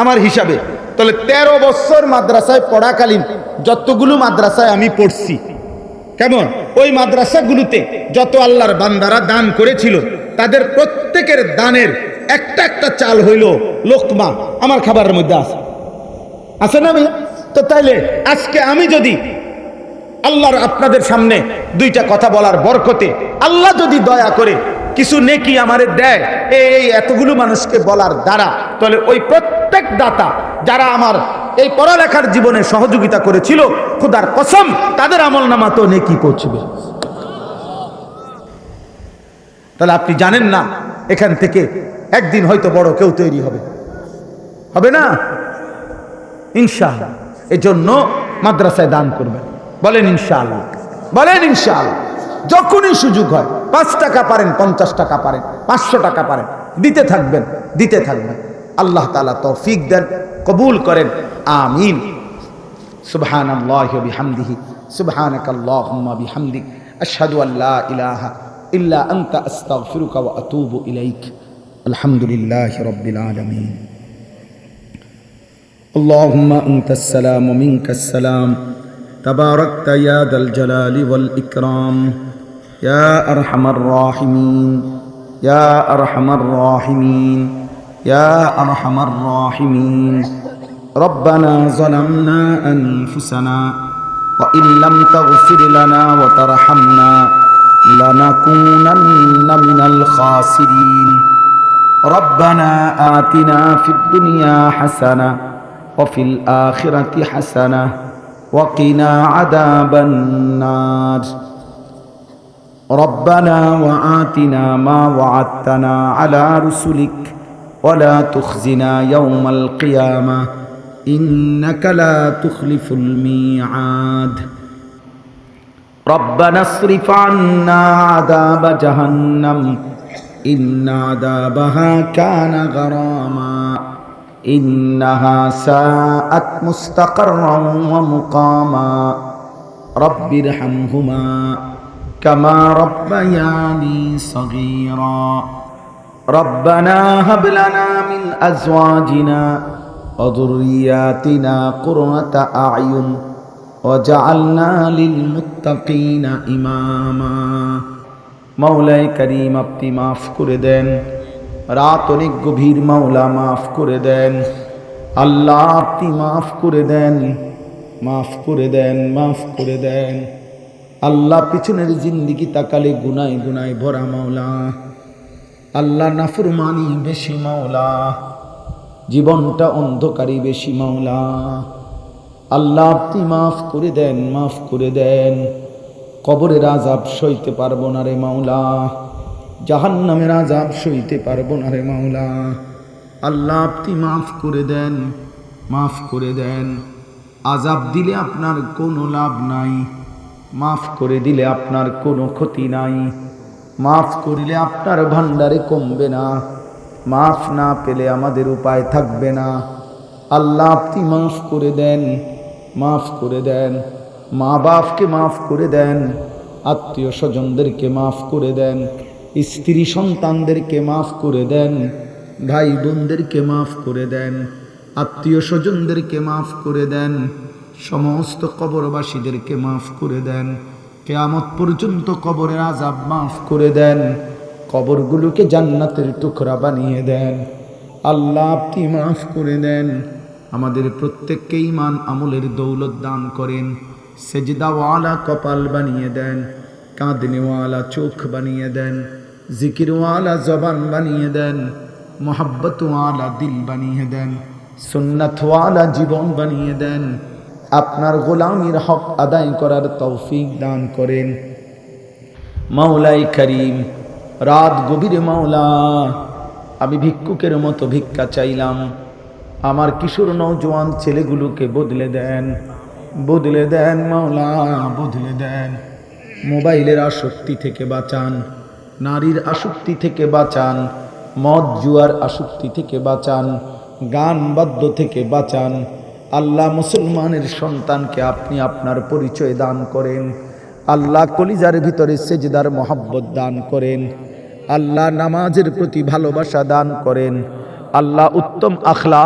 A: আমার হিসাবে, তাহলে 13 বছর মাদ্রাসায় পড়াকালীন যতগুলো মাদ্রাসায় আমি পড়ছি, কেমন ওই মাদ্রাসাগুলোতে যত আল্লাহর বান্দারা দান করেছিল, তাদের প্রত্যেকের দানের একটা একটা চাল হইল লোকমা আমার খাবারের মধ্যে আছে না ভাইয়া? তো তাইলে আজকে আমি যদি আল্লাহর আপনাদের সামনে দুইটা কথা বলার বরকতে আল্লাহ যদি দয়া করে কিছু নেকি আমারে দেয় এই এতগুলো মানুষকে বলার দ্বারা, তাহলে ওই প্রত্যেক দাতা যারা আমার এই পড়ালেখার জীবনে সহযোগিতা করেছিল, খোদার কসম তাদের আমলনামা তো নেকি পৌঁছবে। তাহলে আপনি জানেন না এখান থেকে একদিন হয়তো বড় কেউ তৈরি হবে, হবে না? ইনশাআল্লাহ। এজন্য মাদ্রাসায় দান করবেন, বলেন ইনশাআল্লাহ, বলেন ইনশাআল্লাহ। যখনই সুযোগ হয়, 5 টাকা পারেন, 50 টাকা পারেন, 500 টাকা পারেন, দিতে থাকবেন, দিতে থাকবেন। আল্লাহ তাআলা তৌফিক দেন, কবুল করেন, আমিন। সুবহানাল্লাহি ওয়া বিহামদিহি, সুবহানাকাল্লাহুম্মা বিহামদিক, আশহাদু আল্লা ইলাহা ইল্লা আনতা আস্তাগফিরুকা ওয়া আতুবু ইলাইক। আলহামদুলিল্লাহি রাব্বিল আলামিন। اللهم أنت السلام ومنك السلام تباركت يا ذا الجلال والإكرام يا أرحم الراحمين يا أرحم الراحمين يا أرحم الراحمين ربنا ظلمنا أنفسنا وإن لم تغفر لنا وترحمنا لنكونن من الخاسرين ربنا آتنا في الدنيا حسنة وفي الآخرة حسنة وقنا عذاب النار ربنا وآتنا ما وعدتنا على رسلك ولا تخزنا يوم القيامة إنك لا تخلف الميعاد ربنا اصرف عنا عذاب جهنم إن عذابها كان غراما إنها ساءت مستقرا ومقاما رب ارحمهما كما ربياني صغيرا ربنا هب لنا من أزواجنا وذرياتنا قرة أعين وجعلنا للمتقين إماما মাওলাই করিম আপনি মাফ করে দেন, রাত অনেক গভীর, মাওলা মাফ করে দেন, আল্লাহ আপনি মাফ করে দেন, মাফ করে দেন, মাফ করে দেন। আল্লাহ পিছনের জিন্দিগি তাকালে গুনায় গুনায় ভরা মাওলা, আল্লাহ নাফরমানি বেশি মাওলা, জীবনটা অন্ধকারী বেশি মাওলা, আল্লাহ আপনি মাফ করে দেন, মাফ করে দেন। কবরের আযাব সইতে পারবো না রে মাওলা, জাহান্নামের আযাব সইতে পারবো না রে মাওলা, আল্লাহ আপনি মাফ করে দেন, মাফ করে দেন। আযাব দিলে আপনার কোনো লাভ নাই, মাফ করে দিলে আপনার কোনো ক্ষতি নাই, মাফ করিলে আপনার ভান্ডারে কমবে না, মাফ না পেলে আমাদের উপায় থাকবে না। আল্লাহ আপনি মাফ করে দেন, মাফ করে দেন, মা বাপকে মাফ করে দেন, আত্মীয় স্বজনদেরকে মাফ করে দেন, স্ত্রী সন্তানদেরকে মাফ করে দেন, ভাই বোনদেরকে মাফ করে দেন, আত্মীয় স্বজনদেরকে মাফ করে দেন, সমস্ত কবরবাসীদেরকে মাফ করে দেন, কিয়ামত পর্যন্ত কবরের আযাব মাফ করে দেন, কবরগুলোকে জান্নাতের টুকরা বানিয়ে দেন। আল্লাহ আপনি মাফ করে দেন, আমাদের প্রত্যেককে ঈমান আমলের দৌলত দান করেন, সেজদাওয়ালা কপাল বানিয়ে দেন, কাঁদনেওয়ালা চোখ বানিয়ে দেন, জিকিরওয়ালা জবান বানিয়ে দেন, মোহাব্বতওয়ালা দিল বানিয়ে দেন, সুন্নাতওয়ালা জীবন বানিয়ে দেন, আপনার গোলামির হক আদায় করার তৌফিক দান করেন। মাওলাই করিম, রাত গভীরে মাওলা আমি ভিক্ষুকের মতো ভিক্ষা চাইলাম, আমার কিশোর নওজোয়ান ছেলেগুলোকে বদলে দেন, বদলে দেন মাওলা, বদলে দেন। মোবাইলের আসক্তি থেকে বাঁচান, নারীর আসক্তি থেকে বাঁচান, মদ জুয়ার আসক্তি থেকে বাঁচান, গান বাদ্য থেকে বাঁচান। আল্লাহ মুসলমানের সন্তানকে আপনি আপনার পরিচয় দান করেন, আল্লাহ কলিজার ভিতরে সেজদার মহব্বত দান করেন, আল্লাহ নামাজের প্রতি ভালোবাসা দান করেন, আল্লাহ উত্তম আখলাক